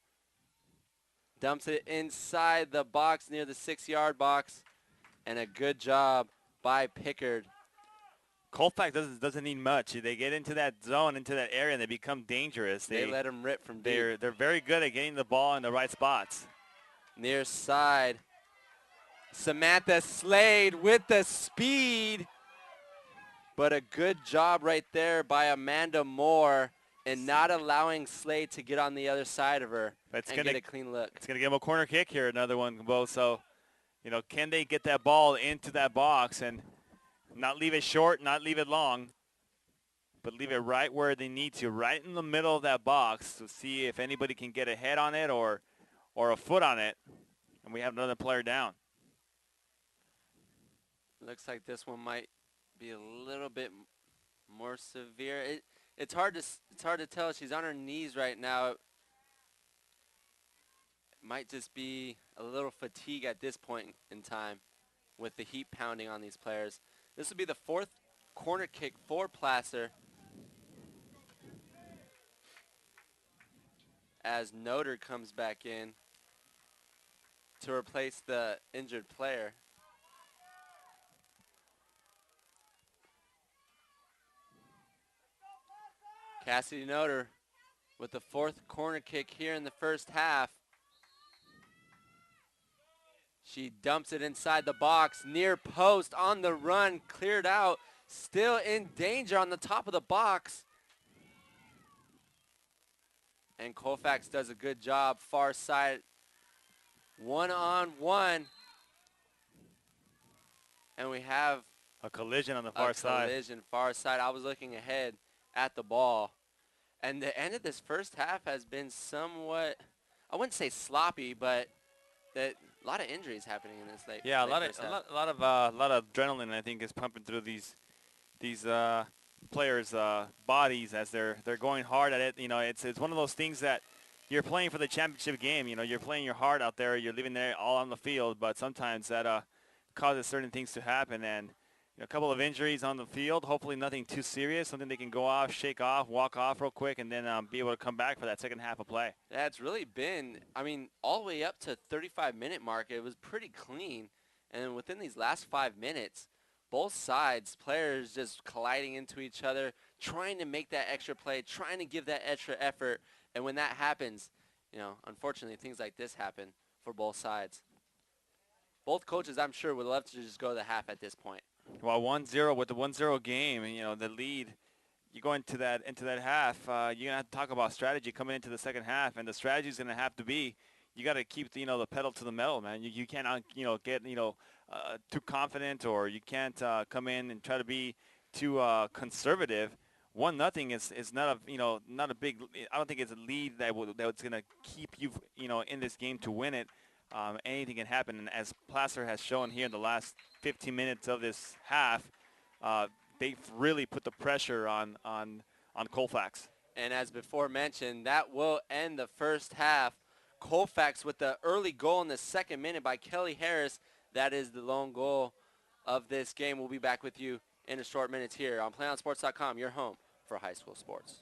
Dumps it inside the box near the 6-yard box. And a good job by Pickard. Colfax doesn't need much. They get into that zone, into that area, and they become dangerous. They let them rip from deep. They're very good at getting the ball in the right spots. Near side. Samantha Slade with the speed. But a good job right there by Amanda Moore in not allowing Slade to get on the other side of her and get a clean look. It's going to give them a corner kick here, another one, Bo. So, can they get that ball into that box and not leave it short, not leave it long, but leave it right where they need to, right in the middle of that box to see if anybody can get a head on it or a foot on it, and we have another player down. Looks like this one might be a little bit more severe. It's hard to tell. She's on her knees right now. It might just be a little fatigue at this point in time with the heat pounding on these players. This will be the 4th corner kick for Placer as Noter comes back in to replace the injured player. Cassidy Noter with the 4th corner kick here in the first half. She dumps it inside the box, near post, on the run, cleared out, still in danger on the top of the box. And Colfax does a good job, far side, one-on-one. And we have a collision on the far side. Far side. I was looking ahead at the ball. And the end of this first half has been somewhat, I wouldn't say sloppy, but a lot of injuries happening in this late. Yeah, a lot of adrenaline, I think, is pumping through these players' bodies as they're going hard at it. You know, it's one of those things that you're playing for the championship game. You know, you're playing your heart out there. You're leaving there all on the field, but sometimes that causes certain things to happen. And a couple of injuries on the field. Hopefully nothing too serious. Something they can go off, shake off, walk off real quick, and then be able to come back for that second half of play. Yeah, it's really been, I mean, all the way up to 35-minute mark, it was pretty clean. And within these last 5 minutes, both sides, players just colliding into each other, trying to make that extra play, trying to give that extra effort. And when that happens, unfortunately, things like this happen for both sides. Both coaches, I'm sure, would love to just go to the half at this point. Well, 1-0 with the 1-0 game, the lead, you go into that half, you're gonna have to talk about strategy coming into the second half, and the strategy is gonna have to be you got to keep the pedal to the metal, man. You can't get too confident, or you can't come in and try to be too conservative. 1-0 is not a big. I don't think it's a lead that's gonna keep you in this game to win it. Anything can happen, and as Placer has shown here in the last 15 minutes of this half, they've really put the pressure on Colfax. And as before mentioned, that will end the first half. Colfax with the early goal in the second minute by Kelly Harris. That is the lone goal of this game. We'll be back with you in a short minutes here on PlayOnSports.com, your home for high school sports.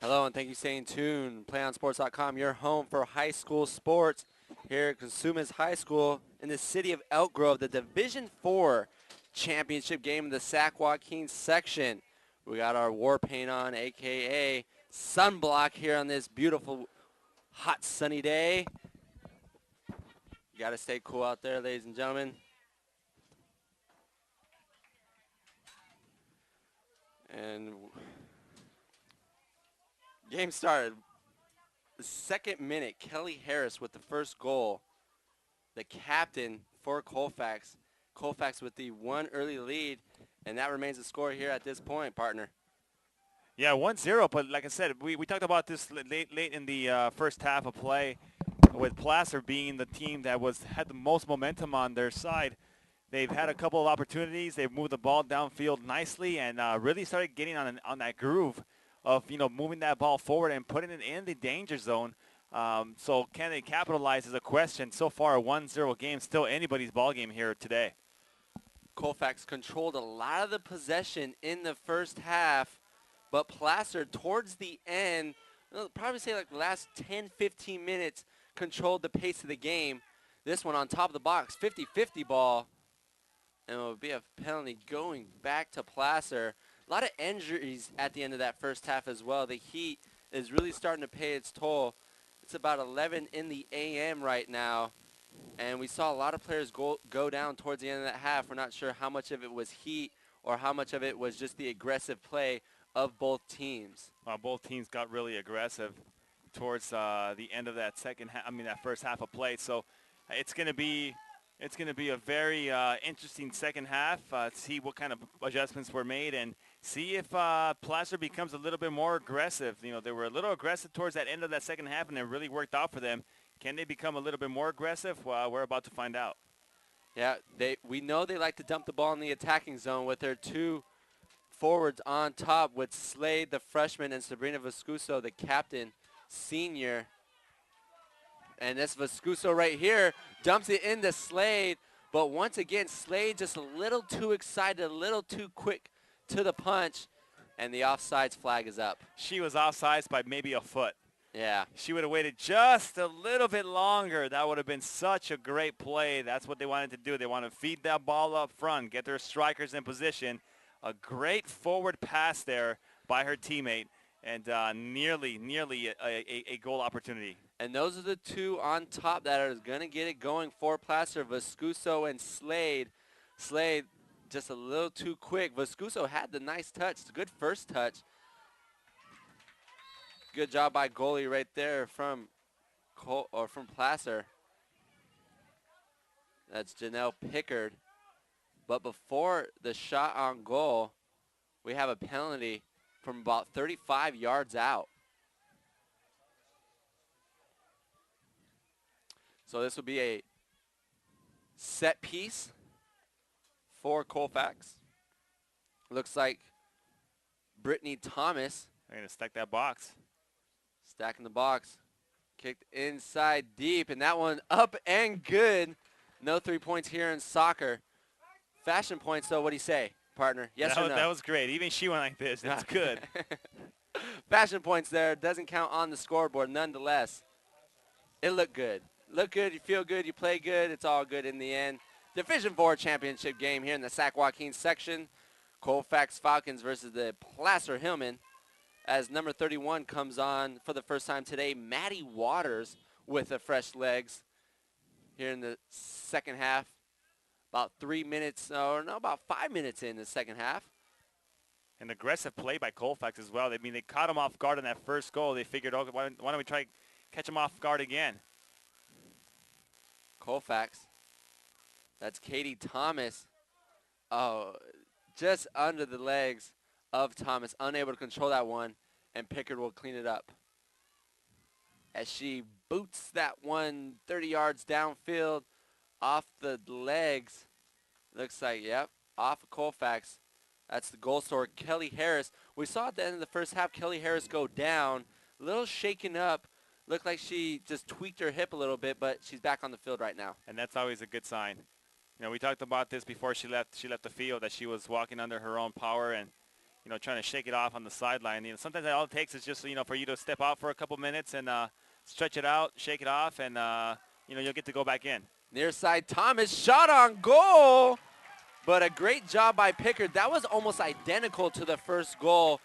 Hello, and thank you for staying tuned. PlayOnSports.com, your home for high school sports here at Cosumnes High School in the city of Elk Grove, the Division IV championship game in the Sac-Joaquin section. We got our war paint on, a.k.a. sunblock here on this beautiful, hot, sunny day. You got to stay cool out there, ladies and gentlemen. And game started. The second minute, Kelly Harris with the first goal. The captain for Colfax. Colfax with the one early lead, and that remains the score here at this point, partner. Yeah, 1-0, but like I said, we talked about this late in the first half of play with Placer being the team that had the most momentum on their side. They've had a couple of opportunities. They've moved the ball downfield nicely and really started getting on that groove of, moving that ball forward and putting it in the danger zone. So can they capitalize is a question. So far, a 1-0 game, still anybody's ball game here today. Colfax controlled a lot of the possession in the first half, but Placer towards the end, probably say like the last 10, 15 minutes, controlled the pace of the game. This one on top of the box, 50-50 ball. And it will be a penalty going back to Placer. A lot of injuries at the end of that first half as well. The heat is really starting to pay its toll. It's about 11 in the a.m. right now. And we saw a lot of players go down towards the end of that half. We're not sure how much of it was heat or how much of it was just the aggressive play of both teams. Both teams got really aggressive towards the end of that that first half of play. So it's going to be a very interesting second half. See what kind of adjustments were made and see if Placer becomes a little bit more aggressive. They were a little aggressive towards that end of that second half, and it really worked out for them. Can they become a little bit more aggressive? Well, we're about to find out. Yeah, we know they like to dump the ball in the attacking zone with their two forwards on top with Slade, the freshman, and Sabrina Vescuso, the captain, senior. And this Vescuso right here dumps it into Slade. But once again, Slade just a little too excited, a little too quick to the punch. And the offsides flag is up. She was offsides by maybe a foot. Yeah. She would have waited just a little bit longer. That would have been such a great play. That's what they wanted to do. They want to feed that ball up front, get their strikers in position. A great forward pass there by her teammate, and nearly a goal opportunity. And those are the two on top that are going to get it going for Placer, Vescuso and Slade. Slade just a little too quick. Vescuso had the nice touch, good first touch. Good job by goalie right there from Placer. That's Janelle Pickard. But before the shot on goal, we have a penalty from about 35 yards out. So this will be a set piece for Colfax. Looks like Brittany Thomas. They're going to stack that box. Stacking the box. Kicked inside deep, and that one up and good. No 3 points here in soccer. Fashion points, though, what do you say, partner? Yes or no? That was great. Even she went like this. That's good. Fashion points there. Doesn't count on the scoreboard nonetheless. It looked good. Look good, you feel good, you play good. It's all good in the end. Division IV championship game here in the Sac-Joaquin section. Colfax Falcons versus the Placer Hillman. As number 31 comes on for the first time today, Maddie Waters with the fresh legs here in the second half. About 3 minutes, about 5 minutes in the second half. An aggressive play by Colfax as well. They caught him off guard on that first goal. They figured, oh, why don't we try catch him off guard again? Colfax. That's Katie Thomas. Oh, just under the legs of Thomas, unable to control that one, and Pickard will clean it up. As she boots that one 30 yards downfield off the legs. Looks like, yep, off of Colfax. That's the goal scorer, Kelly Harris. We saw at the end of the first half, Kelly Harris go down, a little shaken up. Looked like she just tweaked her hip a little bit, but she's back on the field right now. And that's always a good sign. We talked about this before she left the field, that she was walking under her own power, and trying to shake it off on the sideline. Sometimes all it takes is just, for you to step out for a couple minutes and stretch it out, shake it off, and, you'll get to go back in. Near side, Thomas shot on goal, but a great job by Pickard. That was almost identical to the first goal.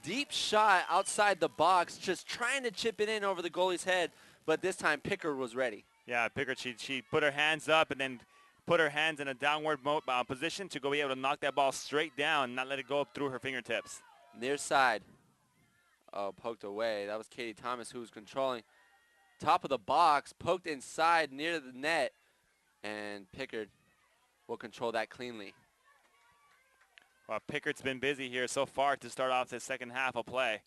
Deep shot outside the box, just trying to chip it in over the goalie's head, but this time Pickard was ready. Yeah, Pickard, she put her hands up and then put her hands in a downward position to go be able to knock that ball straight down, not let it go up through her fingertips. Near side. Oh, poked away. That was Katie Thomas who was controlling. Top of the box, poked inside near the net, and Pickard will control that cleanly. Well, Pickard's been busy here so far to start off the second half of play.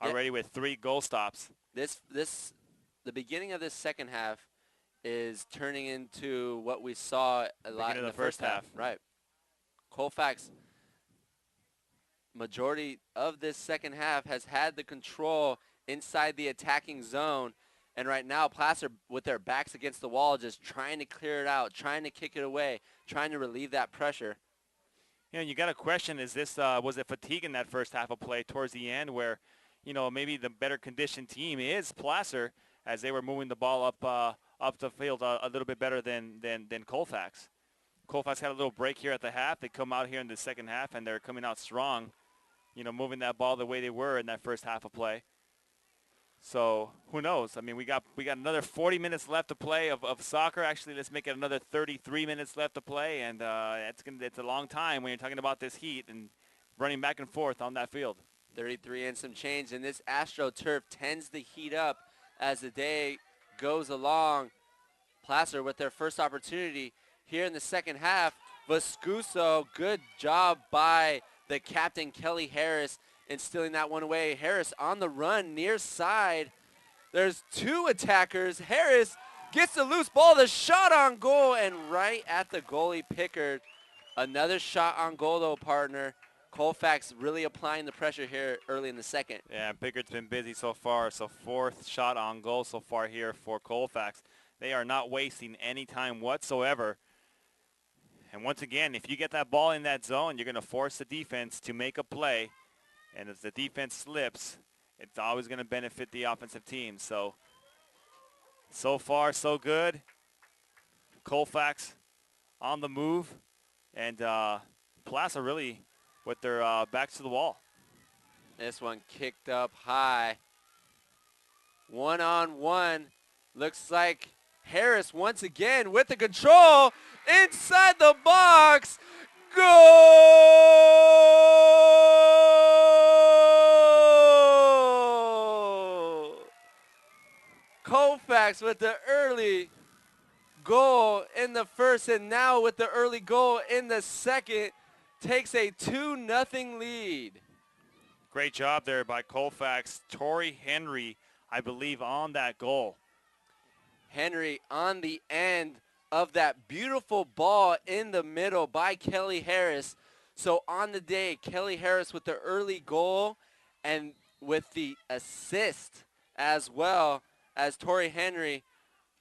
Already with 3 goal stops. The beginning of this second half is turning into what we saw a lot in the first half. Right. Colfax, majority of this second half, has had the control inside the attacking zone. And right now, Placer, with their backs against the wall, just trying to clear it out, trying to kick it away, trying to relieve that pressure. You got a question, is this, was it fatigue in that first half of play towards the end where, maybe the better conditioned team is Placer, as they were moving the ball up the field a little bit better than Colfax. Colfax had a little break here at the half. They come out here in the second half, and they're coming out strong, moving that ball the way they were in that first half of play. So who knows? I mean, we got another 40 minutes left to play of soccer. Actually, let's make it another 33 minutes left to play, and it's a long time when you're talking about this heat and running back and forth on that field. 33 and some change, and this AstroTurf tends to heat up as the day goes along. Placer with their first opportunity here in the second half. Vescuso, good job by the captain, Kelly Harris, in stealing that one away. Harris on the run near side. There's 2 attackers. Harris gets the loose ball, the shot on goal, and right at the goalie, Pickard. Another shot on goal, though, partner. Colfax really applying the pressure here early in the second. Yeah, Pickard's been busy so far, so 4th shot on goal so far here for Colfax. They are not wasting any time whatsoever. And once again, if you get that ball in that zone, you're going to force the defense to make a play. And as the defense slips, it's always going to benefit the offensive team. So far, so good. Colfax on the move. And Placer really with their backs to the wall. This one kicked up high. 1-on-1. Looks like Harris once again with the control inside the box. Goal! Colfax with the early goal in the first, and now with the early goal in the second, takes a 2-0 lead. Great job there by Colfax. Tori Henry, I believe, on that goal. Henry on the end of that beautiful ball in the middle by Kelly Harris. So on the day, Kelly Harris with the early goal and with the assist as well as Tori Henry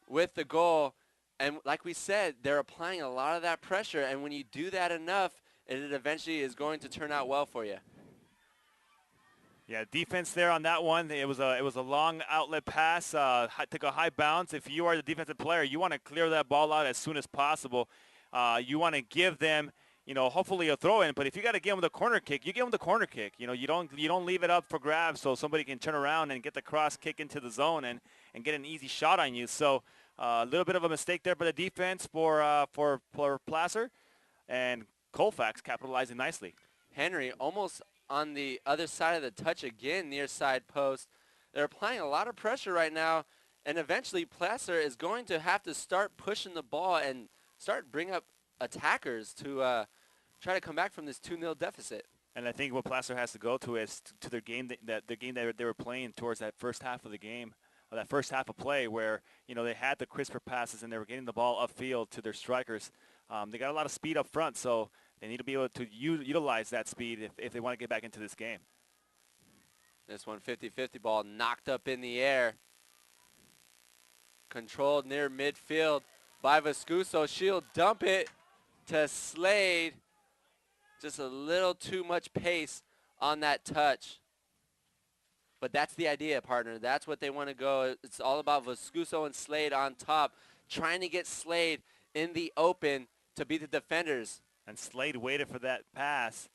with the goal. And like we said, they're applying a lot of that pressure, and when you do that enough, it eventually is going to turn out well for you. Yeah, defense there on that one. It was a long outlet pass. Took a high bounce. If you are the defensive player, you want to clear that ball out as soon as possible. You want to give them, hopefully a throw in. But if you got to give them the corner kick, you give them the corner kick. You don't leave it up for grabs so somebody can turn around and get the cross kick into the zone and get an easy shot on you. So a little bit of a mistake there by the defense for Placer, and Colfax capitalizing nicely. Henry almost on the other side of the touch again, near side post. They're applying a lot of pressure right now, and eventually Placer is going to have to start pushing the ball and start bring up attackers to try to come back from this 2-0 deficit. And I think what Placer has to go to is to their game that they were playing towards that first half of the game, or that first half of play where they had the crisper passes and they were getting the ball upfield to their strikers. They got a lot of speed up front, so they need to be able to utilize that speed if they want to get back into this game. This one, 50-50 ball knocked up in the air. Controlled near midfield by Vescuso. She'll dump it to Slade. Just a little too much pace on that touch. But that's the idea, partner. That's what they want to go. It's all about Vescuso and Slade on top, trying to get Slade in the open to beat the defenders. And Slade waited for that pass.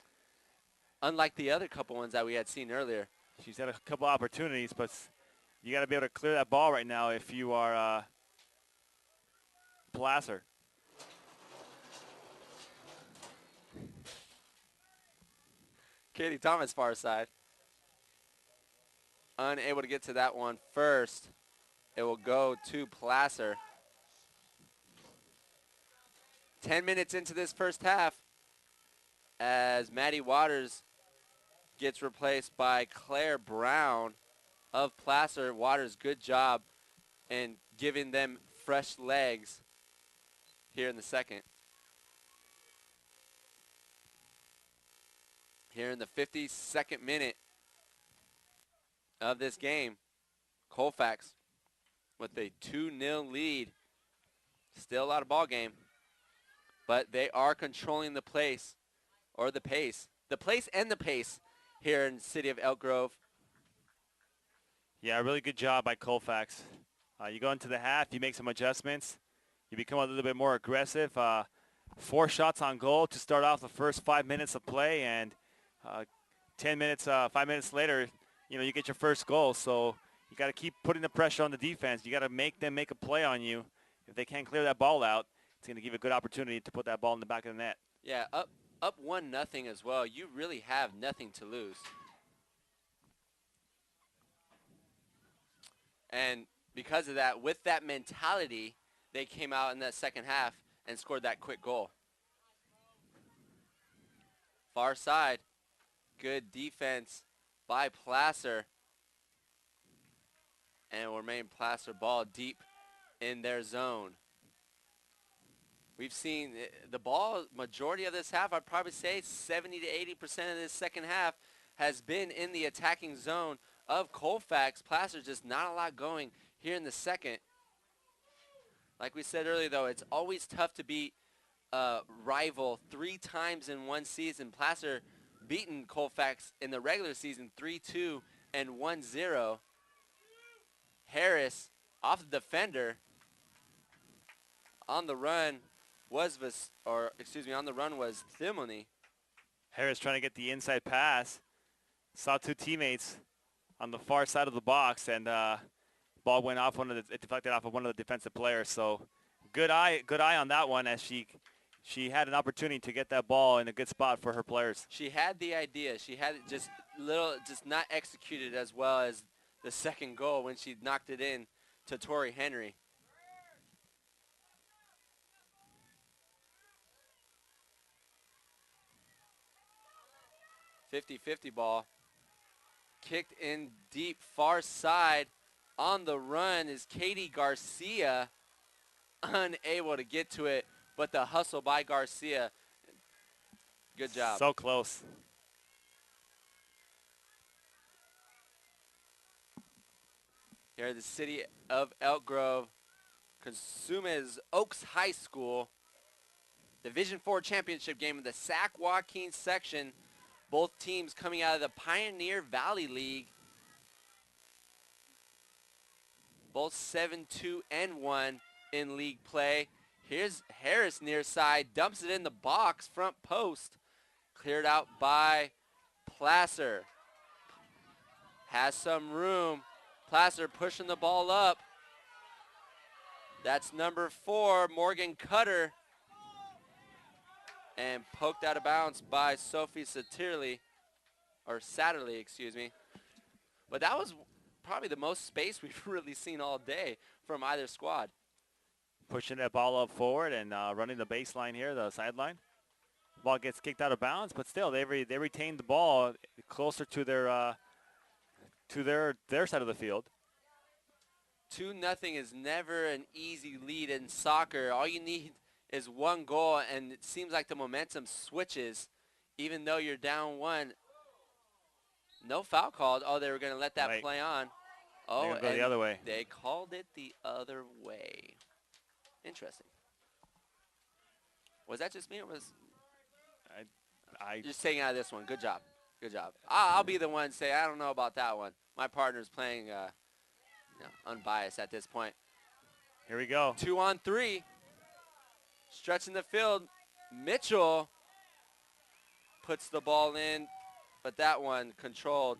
Unlike the other couple ones that we had seen earlier. She's had a couple opportunities, but you got to be able to clear that ball right now if you are Placer. Katie Thomas, far side. Unable to get to that one first. It will go to Placer. 10 minutes into this first half as Maddie Waters gets replaced by Claire Brown of Placer. Waters, good job in giving them fresh legs here in the second. Here in the 52nd minute of this game, Colfax with a 2-0 lead. Still a lot of ball game, but they are controlling the place, or the pace. The place and the pace here in the city of Elk Grove. Yeah, really good job by Colfax. You go into the half, you make some adjustments. You become a little bit more aggressive. 4 shots on goal to start off the first 5 minutes of play, and 5 minutes later, you get your first goal. So you got to keep putting the pressure on the defense. You got to make them make a play on you. If they can't clear that ball out, it's going to give you a good opportunity to put that ball in the back of the net. Yeah, up 1-0 as well. You really have nothing to lose. And because of that, with that mentality, they came out in that second half and scored that quick goal. Far side, good defense by Placer. And will remain Placer ball deep in their zone. We've seen the ball, majority of this half, I'd probably say 70 to 80% of this second half has been in the attacking zone of Colfax. Placer just not a lot going here in the second. Like we said earlier, though, it's always tough to beat a rival 3 times in one season. Placer beaten Colfax in the regular season 3-2 and 1-0. Harris off the defender. On the run was Thimony. Harris trying to get the inside pass. Saw 2 teammates on the far side of the box, and ball went off it deflected off of one of the defensive players. So good eye on that one, as she had an opportunity to get that ball in a good spot for her players. She had the idea. She had it just not executed as well as the second goal when she knocked it in to Tori Henry. 50-50 ball. Kicked in deep, far side. On the run is Katie Garcia. Unable to get to it, but the hustle by Garcia. Good job. So close. Here at the city of Elk Grove, Cosumnes Oaks High School. Division IV championship game of the Sac-Joaquin section. Both teams coming out of the Pioneer Valley League. Both 7-2-1 in league play. Here's Harris near side, dumps it in the box, front post. Cleared out by Placer. Has some room. Placer pushing the ball up. That's number 4, Morgan Cutter. And poked out of bounds by Sophie Satterley, excuse me. But that was probably the most space we've really seen all day from either squad. Pushing that ball up forward and running the baseline here, the sideline. Ball gets kicked out of bounds, but still they retain the ball closer to their side of the field. 2-0 is never an easy lead in soccer. All you need is one goal, and it seems like the momentum switches even though you're down 1. No foul called. Oh, they were going to let that play on. Oh, and go the other way. They called it the other way. Interesting. Was that just me, or was I just taking out of this one? Good job. Good job. I'll be the one to say I don't know about that one. My partner's playing unbiased at this point. Here we go. 2-on-3. Stretching the field. Mitchell puts the ball in, but that one controlled.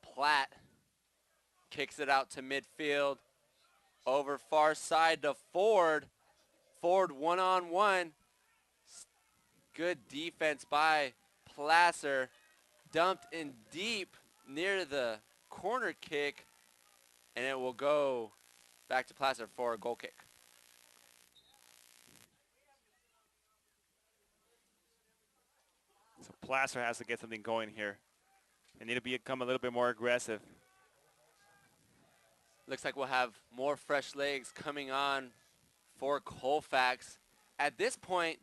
Platt kicks it out to midfield. Over far side to Ford. Ford one-on-one. Good defense by Placer. Dumped in deep near the corner kick, and it will go back to Placer for a goal kick. So Placer has to get something going here. They need to become a little bit more aggressive. Looks like we'll have more fresh legs coming on for Colfax. At this point,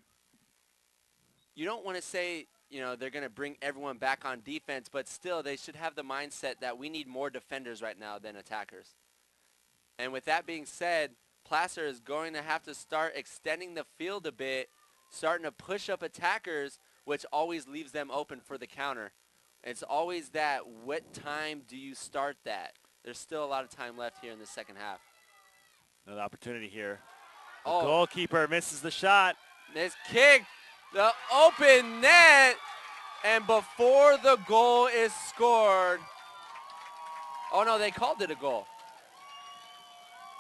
you don't want to say, they're going to bring everyone back on defense, but still they should have the mindset that we need more defenders right now than attackers. And with that being said, Placer is going to have to start extending the field a bit, starting to push up attackers, which always leaves them open for the counter. It's always that, what time do you start that? There's still a lot of time left here in the second half. Another opportunity here. The goalkeeper misses the shot. This kick, the open net, and before the goal is scored, oh no, they called it a goal.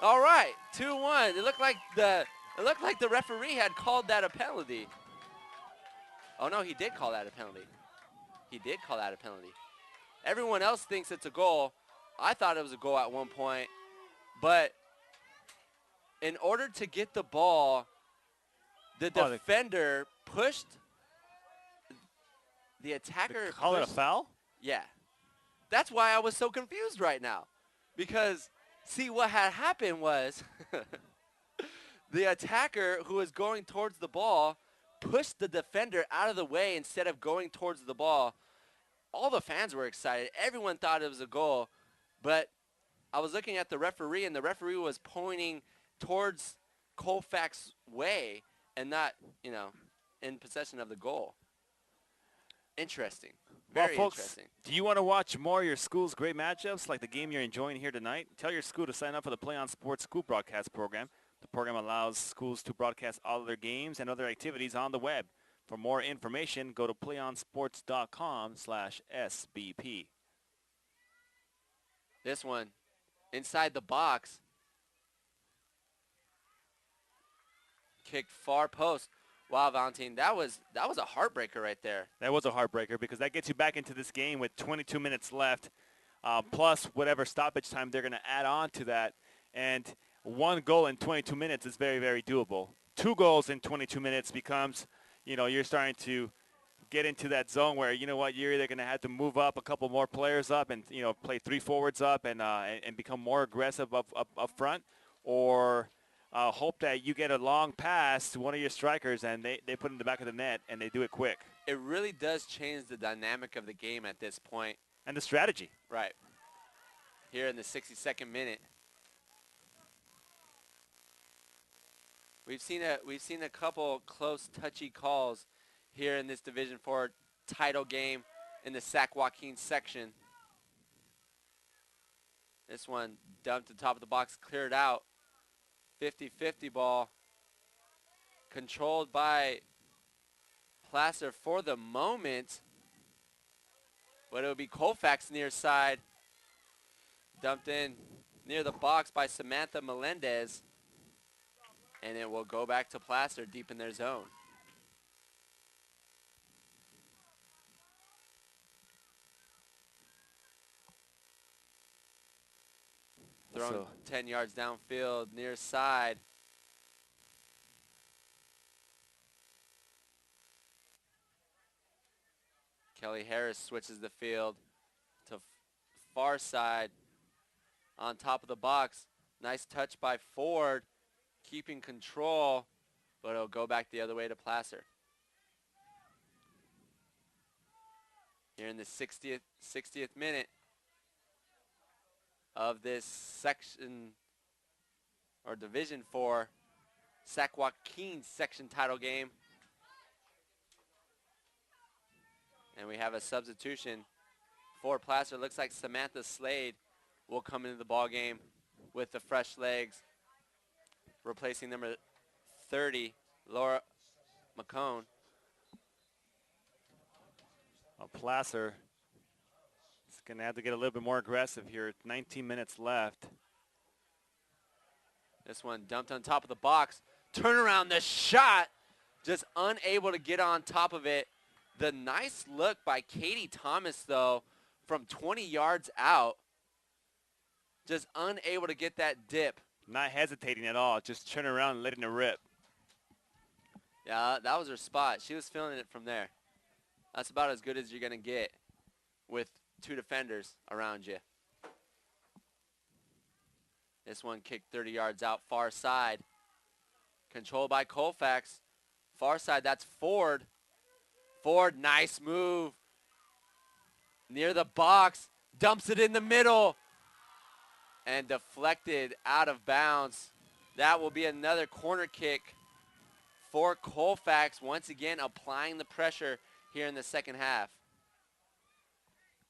All right, 2-1. It looked like the referee had called that a penalty. Oh no, he did call that a penalty. He did call that a penalty. Everyone else thinks it's a goal. I thought it was a goal at one point, but in order to get the ball, the defender pushed the attacker. They call it a foul? Yeah. That's why I was so confused right now. Because, see, what had happened was the attacker who was going towards the ball pushed the defender out of the way instead of going towards the ball. All the fans were excited. Everyone thought it was a goal. But I was looking at the referee, and the referee was pointing towards Colfax way and not, in possession of the goal. Interesting. Very folks, interesting. Do you want to watch more of your school's great matchups like the game you're enjoying here tonight? Tell your school to sign up for the Play on Sports School Broadcast Program. The program allows schools to broadcast all of their games and other activities on the web. For more information, go to playonsports.com/SBP. This one, inside the box. Kicked far post. Wow, Valentin, that was a heartbreaker right there. That was a heartbreaker because that gets you back into this game with 22 minutes left, plus whatever stoppage time they're going to add on to that. And one goal in 22 minutes is very, very doable. 2 goals in 22 minutes becomes, you're starting to get into that zone where, you're either going to have to move up a couple more players up and, play 3 forwards up and become more aggressive up front, or hope that you get a long pass to one of your strikers and they put it in the back of the net and they do it quick. It really does change the dynamic of the game at this point. And the strategy. Right. Here in the 62nd minute. We've seen a couple close, touchy calls here in this Division 4 title game in the Sac-Joaquin section. This one dumped to the top of the box, cleared out. 50-50 ball. Controlled by Placer for the moment. But it will be Colfax near side. Dumped in near the box by Samantha Melendez. And it will go back to Placer deep in their zone. Thrown 10 yards downfield, near side. Kelly Harris switches the field to far side on top of the box. Nice touch by Ford, keeping control, but it'll go back the other way to Placer. Here in the 60th minute of this section or Division 4 Sac-Joaquin section title game. And we have a substitution for Placer. Looks like Samantha Slade will come into the ball game with the fresh legs, replacing number 30, Laura McCone. Well, Placer is going to have to get a little bit more aggressive here. 19 minutes left. This one dumped on top of the box. Turn around, the shot, just unable to get on top of it. The nice look by Katie Thomas, though, from 20 yards out. Just unable to get that dip. Not hesitating at all, just turning around and letting it rip. Yeah, that was her spot. She was feeling it from there. That's about as good as you're going to get with two defenders around you. This one kicked 30 yards out, far side. Controlled by Colfax. Far side, that's Ford. Ford, nice move. Near the box, dumps it in the middle. And deflected out of bounds. That will be another corner kick for Colfax, once again applying the pressure here in the second half.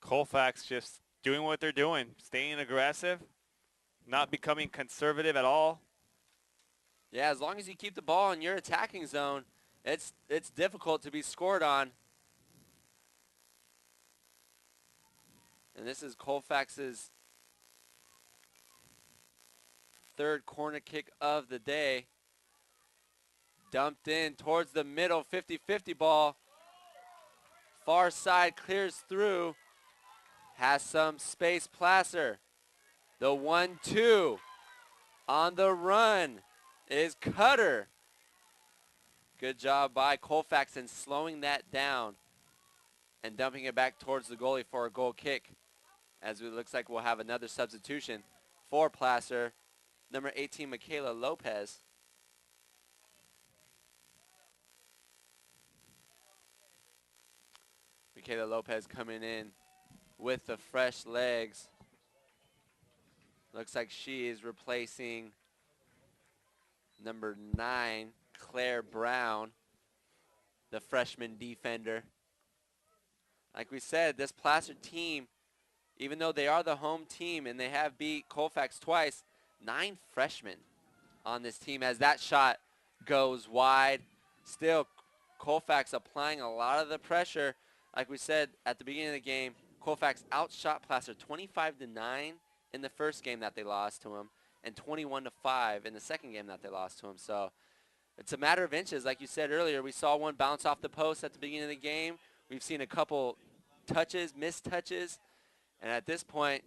Colfax just doing what they're doing, staying aggressive, not becoming conservative at all. Yeah, as long as you keep the ball in your attacking zone, it's difficult to be scored on. And this is Colfax's third corner kick of the day. Dumped in towards the middle, 50-50 ball. Far side clears through. Has some space, Placer. The 1-2 on the run is Cutter. Good job by Colfax in slowing that down and dumping it back towards the goalie for a goal kick. As it looks like we'll have another substitution for Placer. Number 18, Michaela Lopez. Michaela Lopez coming in with the fresh legs. Looks like she is replacing number 9, Claire Brown, the freshman defender. Like we said, this Placer team, even though they are the home team and they have beat Colfax twice, 9 freshmen on this team as that shot goes wide. Still, Colfax applying a lot of the pressure. Like we said at the beginning of the game, Colfax outshot Placer 25-9 in the first game that they lost to him and 21-5 in the second game that they lost to him. So it's a matter of inches. Like you said earlier, we saw one bounce off the post at the beginning of the game. We've seen a couple touches, missed touches, and at this point,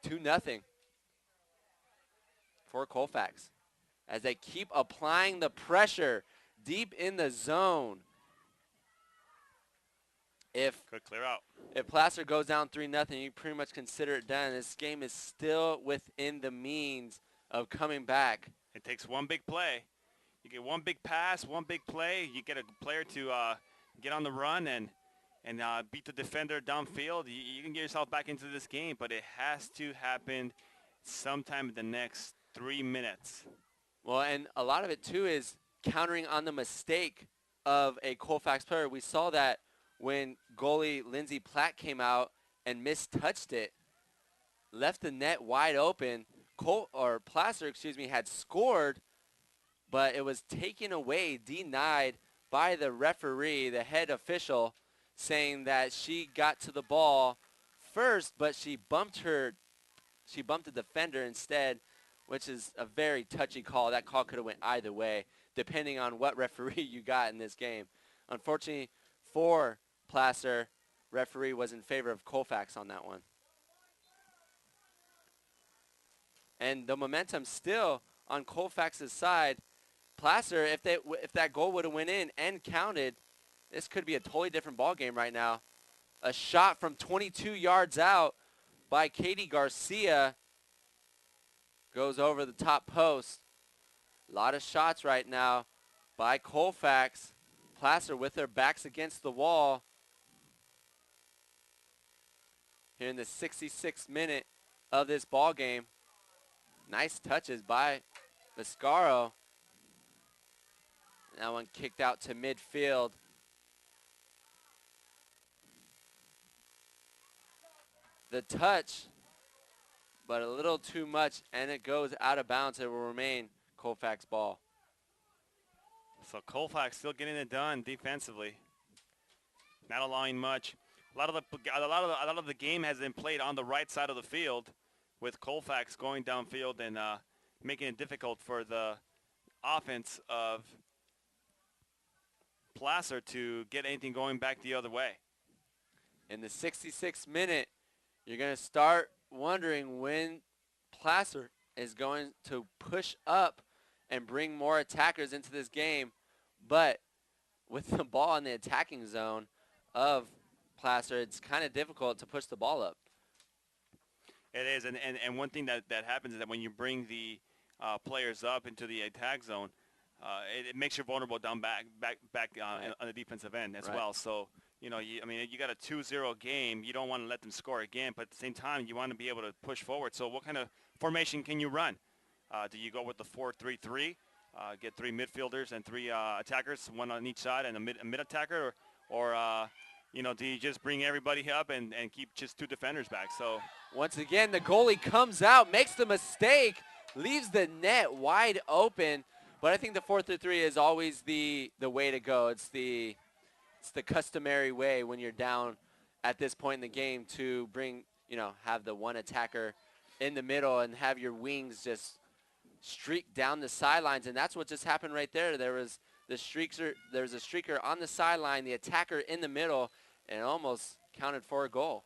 2-0 for Colfax as they keep applying the pressure deep in the zone. Good clear out. If Placer goes down 3-0, you pretty much consider it done. This game is still within the means of coming back. It takes one big play. You get one big pass, one big play. You get a player to get on the run and beat the defender downfield. You can get yourself back into this game, but it has to happen sometime in the next 3 minutes. Well, and a lot of it, too, is countering on the mistake of a Colfax player. We saw that when goalie Lindsay Platt came out and mistouched it, left the net wide open. Placer, had scored, but it was taken away, denied by the referee, the head official, saying that she got to the ball first, but she bumped the defender instead, which is a very touchy call. That call could have went either way, depending on what referee you got in this game. Unfortunately for Placer, referee was in favor of Colfax on that one. And the momentum still on Colfax's side. Placer, if that goal would have went in and counted, this could be a totally different ball game right now. A shot from 22 yards out by Katie Garcia goes over the top post. A lot of shots right now by Colfax. Placer with their backs against the wall. Here in the 66th minute of this ball game. Nice touches by Viscaro. That one kicked out to midfield. the touch, but a little too much, and it goes out of bounds. It will remain Colfax ball. So Colfax still getting it done defensively, not allowing much. A lot of the game has been played on the right side of the field, with Colfax going downfield and making it difficult for the offense of Placer to get anything going back the other way. In the 66th minute, you're going to start wondering when Placer is going to push up and bring more attackers into this game. But with the ball in the attacking zone of Placer, it's kind of difficult to push the ball up. It is, and one thing that happens is that when you bring the players up into the attack zone, it makes you vulnerable down back Right. on the defensive end as Right. well. So, you know, you got a 2-0 game. You don't want to let them score again, but at the same time, you want to be able to push forward. So what kind of formation can you run? Do you go with the 4-3-3, get 3 midfielders and 3 attackers, one on each side, and a mid attacker, or you know, do you just bring everybody up and keep just 2 defenders back? So Once again, the goalie comes out, makes the mistake, leaves the net wide open. But I think the 4-3-3 is always the way to go. It's the customary way when you're down at this point in the game to bring, have the one attacker in the middle and have your wings just streak down the sidelines. And that's what just happened right there. There was a streaker on the sideline, the attacker in the middle, and it almost counted for a goal.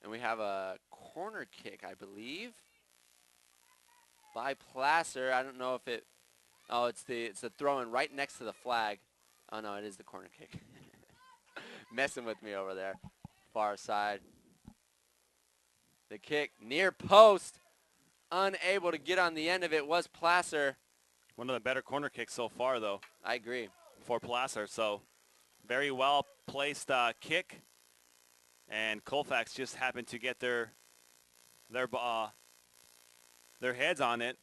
And we have a corner kick, I believe, by Placer. I don't know if it. Oh, it's the throw-in right next to the flag. Oh no, it is the corner kick. Messing with me over there. Far side. The kick near post. Unable to get on the end of it was Placer. one of the better corner kicks so far, though, I agree. for Placer. So very well placed kick, and Colfax just happened to get their heads on it.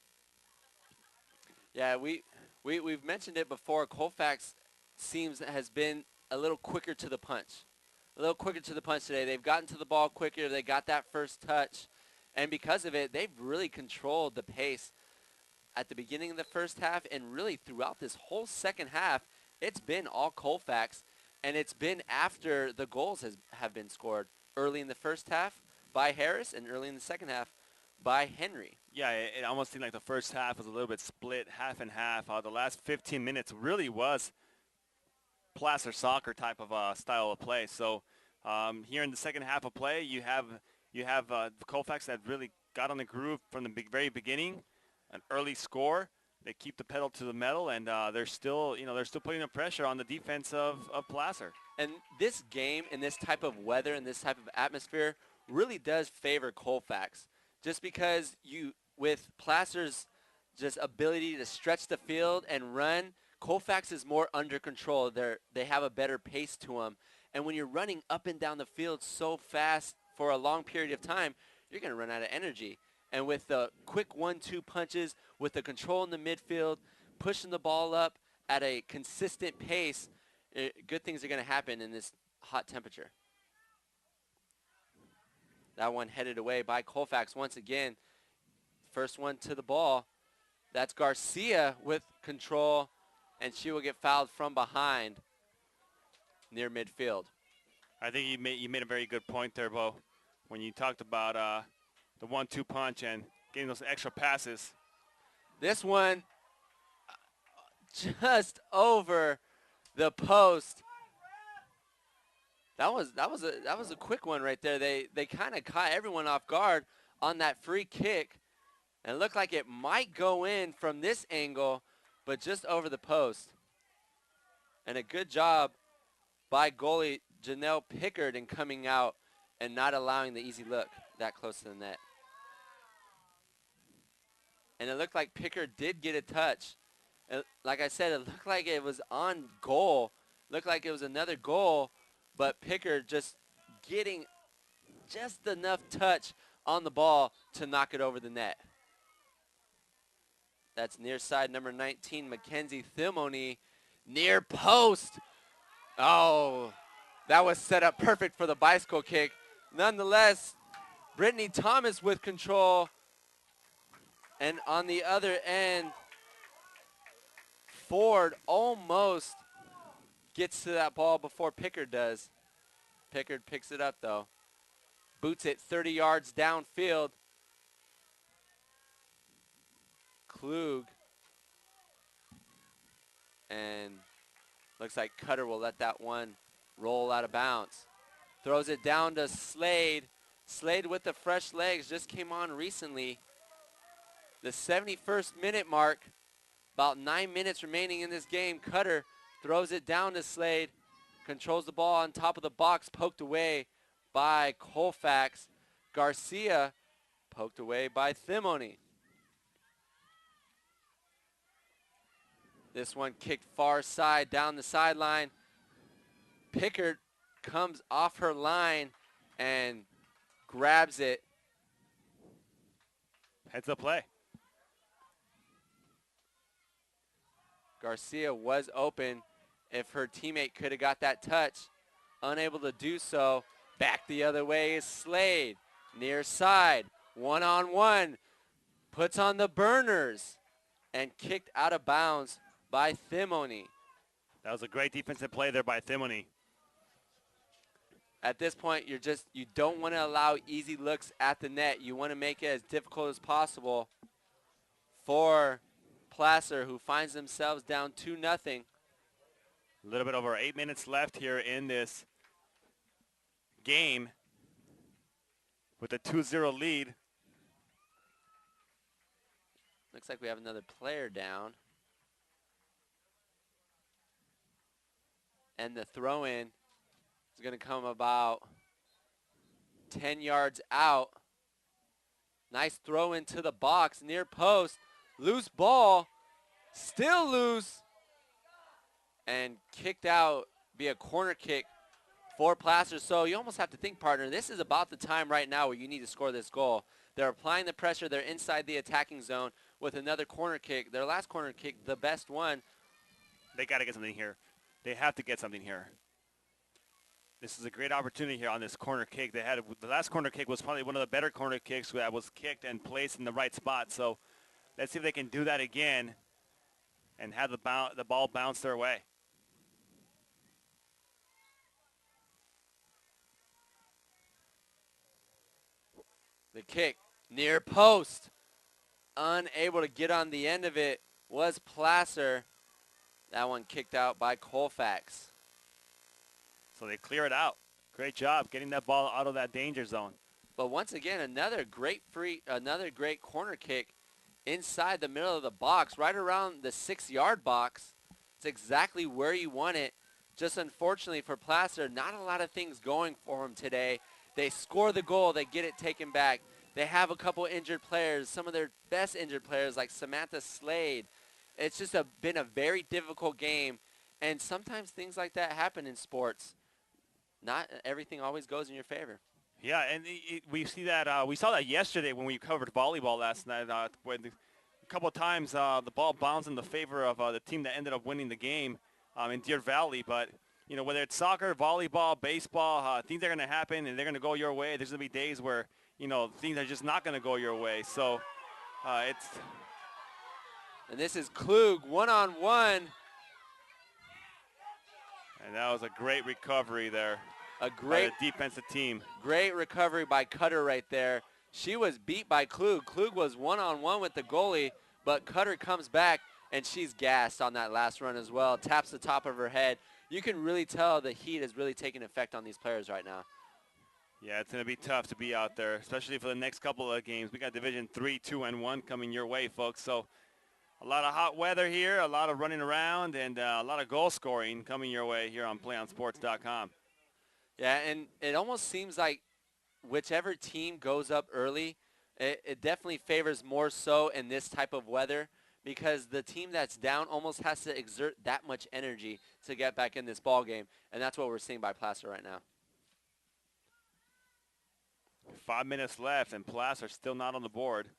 Yeah, we've mentioned it before. Colfax has been a little quicker to the punch. A little quicker to the punch today. They've gotten to the ball quicker. They got that first touch. And because of it, they've really controlled the pace at the beginning of the first half and really throughout this whole second half. It's been all Colfax, and it's been after the goals have been scored early in the first half by Harris and early in the second half by Henry. Yeah, it almost seemed like the first half was a little bit split, half and half. The last 15 minutes really was Placer soccer type of style of play. So here in the second half of play, you have Colfax that really got on the groove from the very beginning, an early score. They keep the pedal to the metal, and they're still putting the pressure on the defense of Placer. And this game in this type of weather and this type of atmosphere really does favor Colfax, just because with Placer's just ability to stretch the field and run, Colfax is more under control. They have a better pace to them. And when you're running up and down the field so fast for a long period of time, you're going to run out of energy. And with the quick 1-2 punches, with the control in the midfield, pushing the ball up at a consistent pace, good things are going to happen in this hot temperature. That one headed away by Colfax once again. First one to the ball. That's Garcia with control, and she will get fouled from behind near midfield. I think you made a very good point there, Bo, when you talked about the 1-2 punch and getting those extra passes. This one just over the post. That was a quick one right there. They kind of caught everyone off guard on that free kick. And it looked like it might go in from this angle, but just over the post. And a good job by goalie Janelle Pickard in coming out and not allowing the easy look that close to the net. And it looked like Pickard did get a touch. Like I said, it looked like it was on goal. Looked like it was another goal, but Pickard just getting just enough touch on the ball to knock it over the net. That's near side number 19, Mackenzie Thimony, near post. Oh, That was set up perfect for the bicycle kick. Nonetheless, Brittany Thomas with control. And on the other end, Ford almost gets to that ball before Pickard does. Pickard picks it up, though. Boots it 30 yards downfield. Klug. And looks like Cutter will let that one roll out of bounds. Throws it down to Slade. Slade with the fresh legs, just came on recently. The 71st minute mark, about 9 minutes remaining in this game. Cutter throws it down to Slade, controls the ball on top of the box, poked away by Colfax. Garcia poked away by Thimony. This one kicked far side down the sideline. Pickard comes off her line and grabs it. Heads up play. Garcia was open. If her teammate could have got that touch, unable to do so. Back the other way is Slade. Near side, one-on-one. Puts on the burners and kicked out of bounds by Thimony. That was a great defensive play there by Thimony. At this point, you don't want to allow easy looks at the net. You want to make it as difficult as possible for Placer, who finds themselves down 2-0. A little bit over 8 minutes left here in this game with a 2-0 lead. Looks like we have another player down. And the throw-in is going to come about 10 yards out. Nice throw into the box, near post. Loose ball, still loose. And kicked out, be a corner kick for Placer. So you almost have to think, partner, this is about the time right now where you need to score this goal. They're applying the pressure. They're inside the attacking zone with another corner kick. Their last corner kick, the best one. They got to get something here. They have to get something here. This is a great opportunity here on this corner kick. The last corner kick was probably one of the better corner kicks that was kicked and placed in the right spot. So let's see if they can do that again and have the ball bounce their way. The kick near post. Unable to get on the end of it was Placer. That one kicked out by Colfax. So they clear it out. Great job getting that ball out of that danger zone. But once again, another great corner kick inside the middle of the box, right around the 6-yard box. It's exactly where you want it. Just unfortunately for Placer, not a lot of things going for him today. They score the goal, they get it taken back. They have a couple injured players, some of their best injured players like Samantha Slade. It's just been a very difficult game, and sometimes things like that happen in sports. Not everything always goes in your favor. Yeah, and we see that. We saw that yesterday when we covered volleyball last night. When a couple of times the ball bounced in the favor of the team that ended up winning the game in Deer Valley. But you know, whether it's soccer, volleyball, baseball, things are going to happen and they're going to go your way. There's going to be days where things are just not going to go your way. So it's. And this is Klug one-on-one. And that was a great recovery there. A great by the defensive team. Great recovery by Cutter right there. She was beat by Klug. Klug was one-on-one with the goalie, but Cutter comes back, and she's gassed on that last run as well. Taps the top of her head. You can really tell the heat is really taking effect on these players right now. Yeah, it's going to be tough to be out there, especially for the next couple of games. We got Division 3, 2, and 1 coming your way, folks. So a lot of hot weather here, a lot of running around, and a lot of goal scoring coming your way here on PlayOnSports.com. Yeah, and it almost seems like whichever team goes up early, it definitely favors more so in this type of weather because the team that's down almost has to exert that much energy to get back in this ball game, and that's what we're seeing by Placer right now. 5 minutes left, and Placer still not on the board.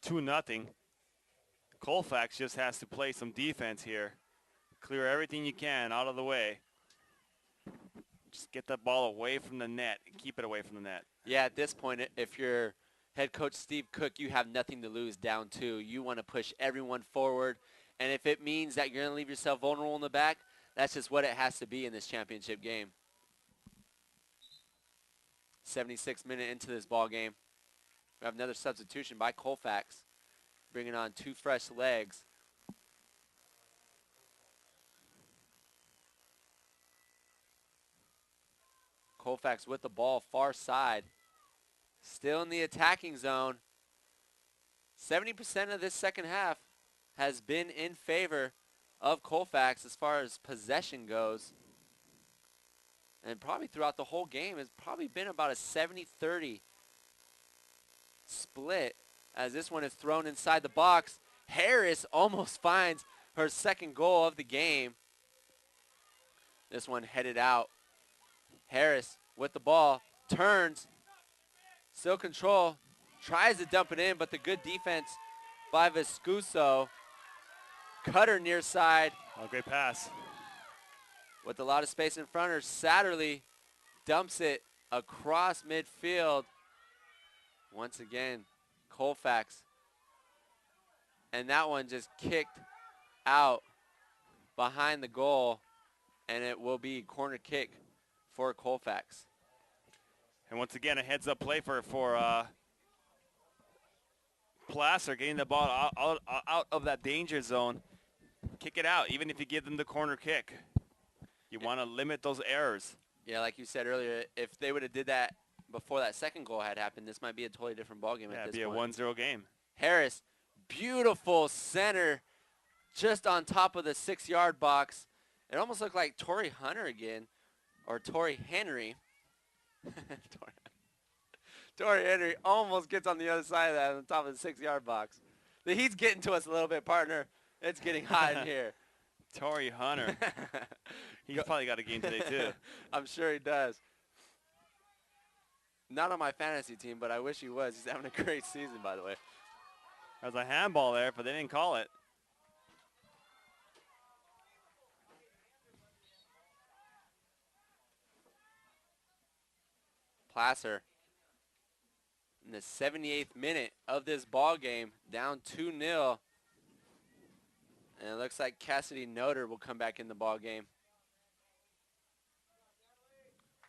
2-0. Colfax just has to play some defense here. Clear everything you can out of the way. Just get that ball away from the net and keep it away from the net. Yeah, at this point, if you're head coach Steve Cook, you have nothing to lose down 2. You want to push everyone forward. And if it means that you're going to leave yourself vulnerable in the back, that's just what it has to be in this championship game. 76 minute into this ball game. We have another substitution by Colfax, bringing on 2 fresh legs. Colfax with the ball far side. Still in the attacking zone. 70% of this second half has been in favor of Colfax as far as possession goes. And probably throughout the whole game, it's probably been about a 70-30 split as this one is thrown inside the box. Harris almost finds her second goal of the game. This one headed out. Harris with the ball, turns, still control, tries to dump it in, but the good defense by Vescuso. Cutter near side. Oh, great pass. With a lot of space in front of her, Satterley dumps it across midfield. Once again, Colfax. And that one just kicked out behind the goal, and it will be corner kick for Colfax. And once again, a heads-up play for Placer, getting the ball out of that danger zone. Kick it out, even if you give them the corner kick. You want to limit those errors. Yeah, like you said earlier, if they would have did that before that second goal had happened, this might be a totally different ballgame at this point. It'd be a 1-0 game. Harris, beautiful center, just on top of the 6-yard box. It almost looked like Tori Hunter again, or Tori Henry. Tori Henry almost gets on the other side of that on top of the 6-yard box. The heat's getting to us a little bit, partner. It's getting hot in here. Tori Hunter. He's probably got a game today, too. I'm sure he does. Not on my fantasy team, but I wish he was. He's having a great season, by the way. There's a handball there, but they didn't call it. Placer in the 78th minute of this ball game, down 2-0. And it looks like Cassidy Noter will come back in the ball game,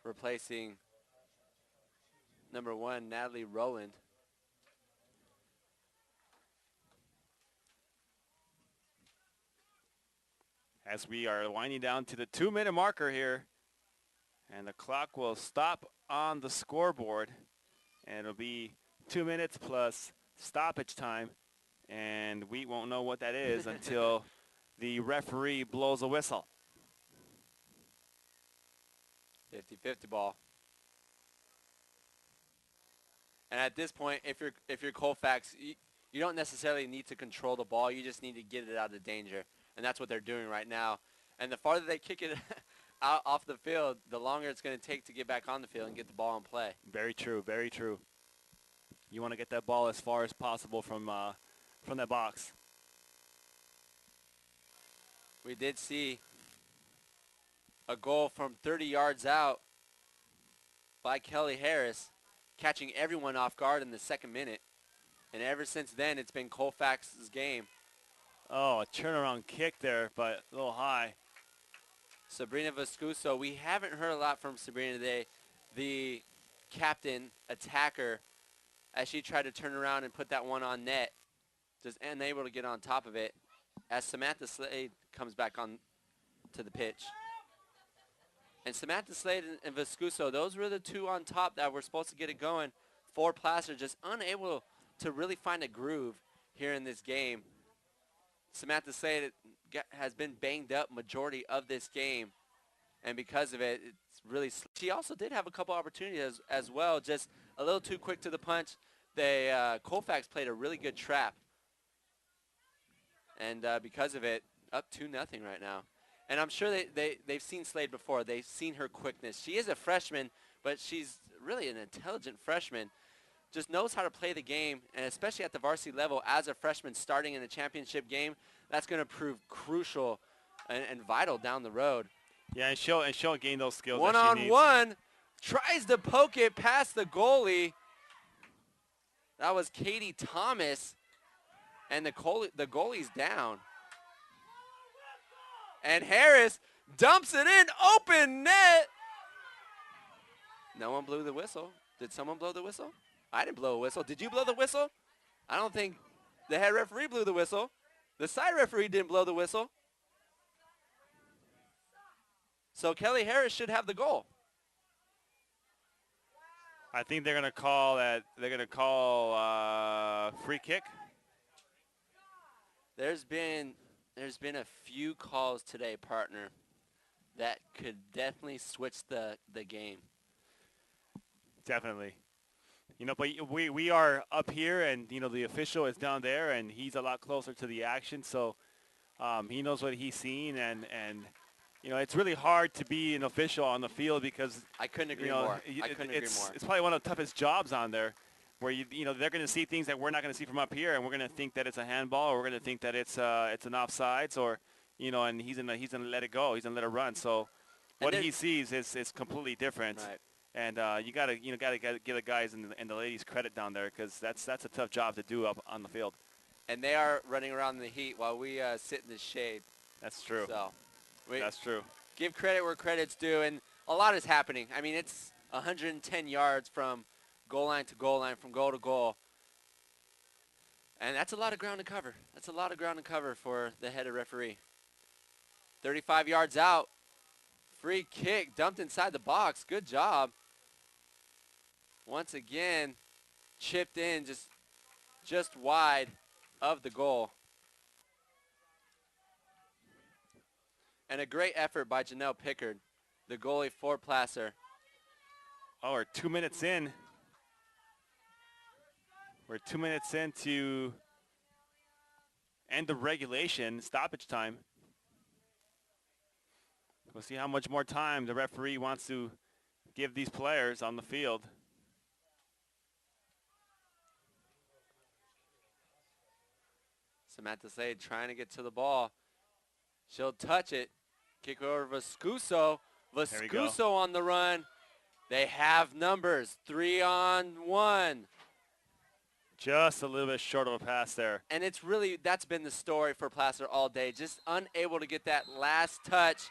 replacing number 1, Natalie Rowland. As we are winding down to the 2-minute marker here, and the clock will stop on the scoreboard, and it'll be 2 minutes plus stoppage time, and we won't know what that is until the referee blows a whistle. 50-50 ball. And at this point, if you're Colfax, you don't necessarily need to control the ball. You just need to get it out of danger, and that's what they're doing right now. And the farther they kick it out off the field, the longer it's going to take to get back on the field and get the ball in play. Very true, very true. You want to get that ball as far as possible from that box. We did see a goal from 30 yards out by Kelly Harris, catching everyone off guard in the 2nd minute. And ever since then, it's been Colfax's game. Oh, a turnaround kick there, but a little high. Sabrina Vescuso, we haven't heard a lot from Sabrina today, the captain attacker, as she tried to turn around and put that one on net, just unable to get on top of it, as Samantha Slade comes back on to the pitch. And Samantha Slade and Vescuso, those were the 2 on top that were supposed to get it going for Placer, just unable to really find a groove here in this game. Samantha Slade has been banged up majority of this game, and because of it, it's really. She also did have a couple opportunities as well, just a little too quick to the punch. Colfax played a really good trap, and because of it, up 2-0 right now. And I'm sure they've seen Slade before. They've seen her quickness. She is a freshman, but she's really an intelligent freshman. Just knows how to play the game, and especially at the varsity level as a freshman starting in a championship game, that's going to prove crucial and vital down the road. Yeah, and she'll gain those skills. One that she on needs. one. Tries to poke it past the goalie. That was Katie Thomas. And the goalie's down. And Harris dumps it in. Open net. No one blew the whistle. Did someone blow the whistle? I didn't blow a whistle. Did you blow the whistle? I don't think the head referee blew the whistle. The side referee didn't blow the whistle. So Kelly Harris should have the goal. I think they're gonna call that. They're gonna call free kick. There's been a few calls today, partner, that could definitely switch the game. Definitely. You know, but we are up here, and you know the official is down there, and he's a lot closer to the action, so he knows what he's seen, and you know it's really hard to be an official on the field because I couldn't agree more. I couldn't agree more. It's probably one of the toughest jobs on there, where you know they're going to see things that we're not going to see from up here, and we're going to think that it's a handball, or we're going to think that it's an offsides, or you know, and he's gonna let it go, he's gonna let it run. So what he sees is completely different. Right. And you gotta give the guys and the ladies credit down there because that's a tough job to do up on the field. And they are running around in the heat while we sit in the shade. That's true. So that's true. Give credit where credit's due, and a lot is happening. I mean, it's 110 yards from goal line to goal line, from goal to goal. And that's a lot of ground to cover. That's a lot of ground to cover for the head of referee. 35 yards out. Free kick dumped inside the box. Good job. Once again, chipped in just wide of the goal. And a great effort by Janelle Pickard, the goalie for Placer. Oh, we're 2 minutes in. We're 2 minutes in to end the regulation, stoppage time. We'll see how much more time the referee wants to give these players on the field. Samantha Slade trying to get to the ball. She'll touch it. Kick over Vascuso. Vascuso on the run. They have numbers. 3-on-1. Just a little bit short of a pass there. And it's really, that's been the story for Placer all day. Just unable to get that last touch.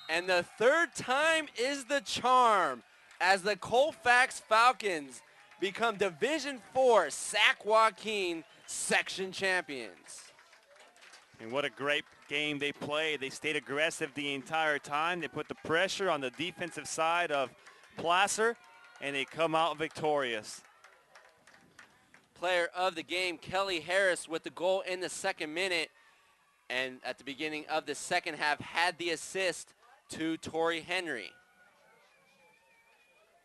And the third time is the charm as the Colfax Falcons become Division IV Sac-Joaquin section champions. And what a great game they played. They stayed aggressive the entire time. They put the pressure on the defensive side of Placer, and they come out victorious. Player of the game, Kelly Harris, with the goal in the second minute. And at the beginning of the second half, had the assist to Tori Henry.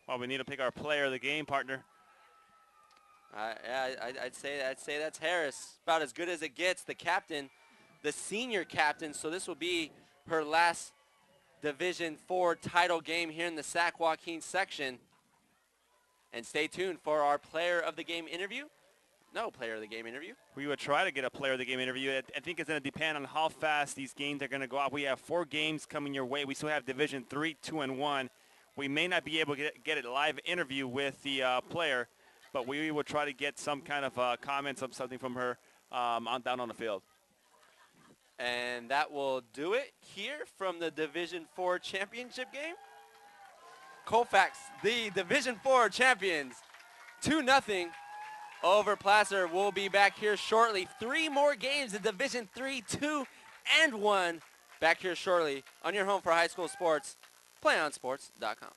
Well, we need to pick our player of the game, partner. I'd say that's Harris. About as good as it gets. The captain, the senior captain. So this will be her last Division IV title game here in the Sac-Joaquin section. And stay tuned for our player of the game interview. No player of the game interview. We would try to get a player of the game interview. I think it's going to depend on how fast these games are going to go off. We have 4 games coming your way. We still have Division III, 2, and 1. We may not be able to get a live interview with the player, but we will try to get some kind of comments of something from her down on the field. And that will do it here from the Division IV championship game. Colfax, the Division IV champions, 2-0 over Placer. We'll be back here shortly. 3 more games in Division III, 2, and 1. Back here shortly on your home for high school sports, playonsports.com.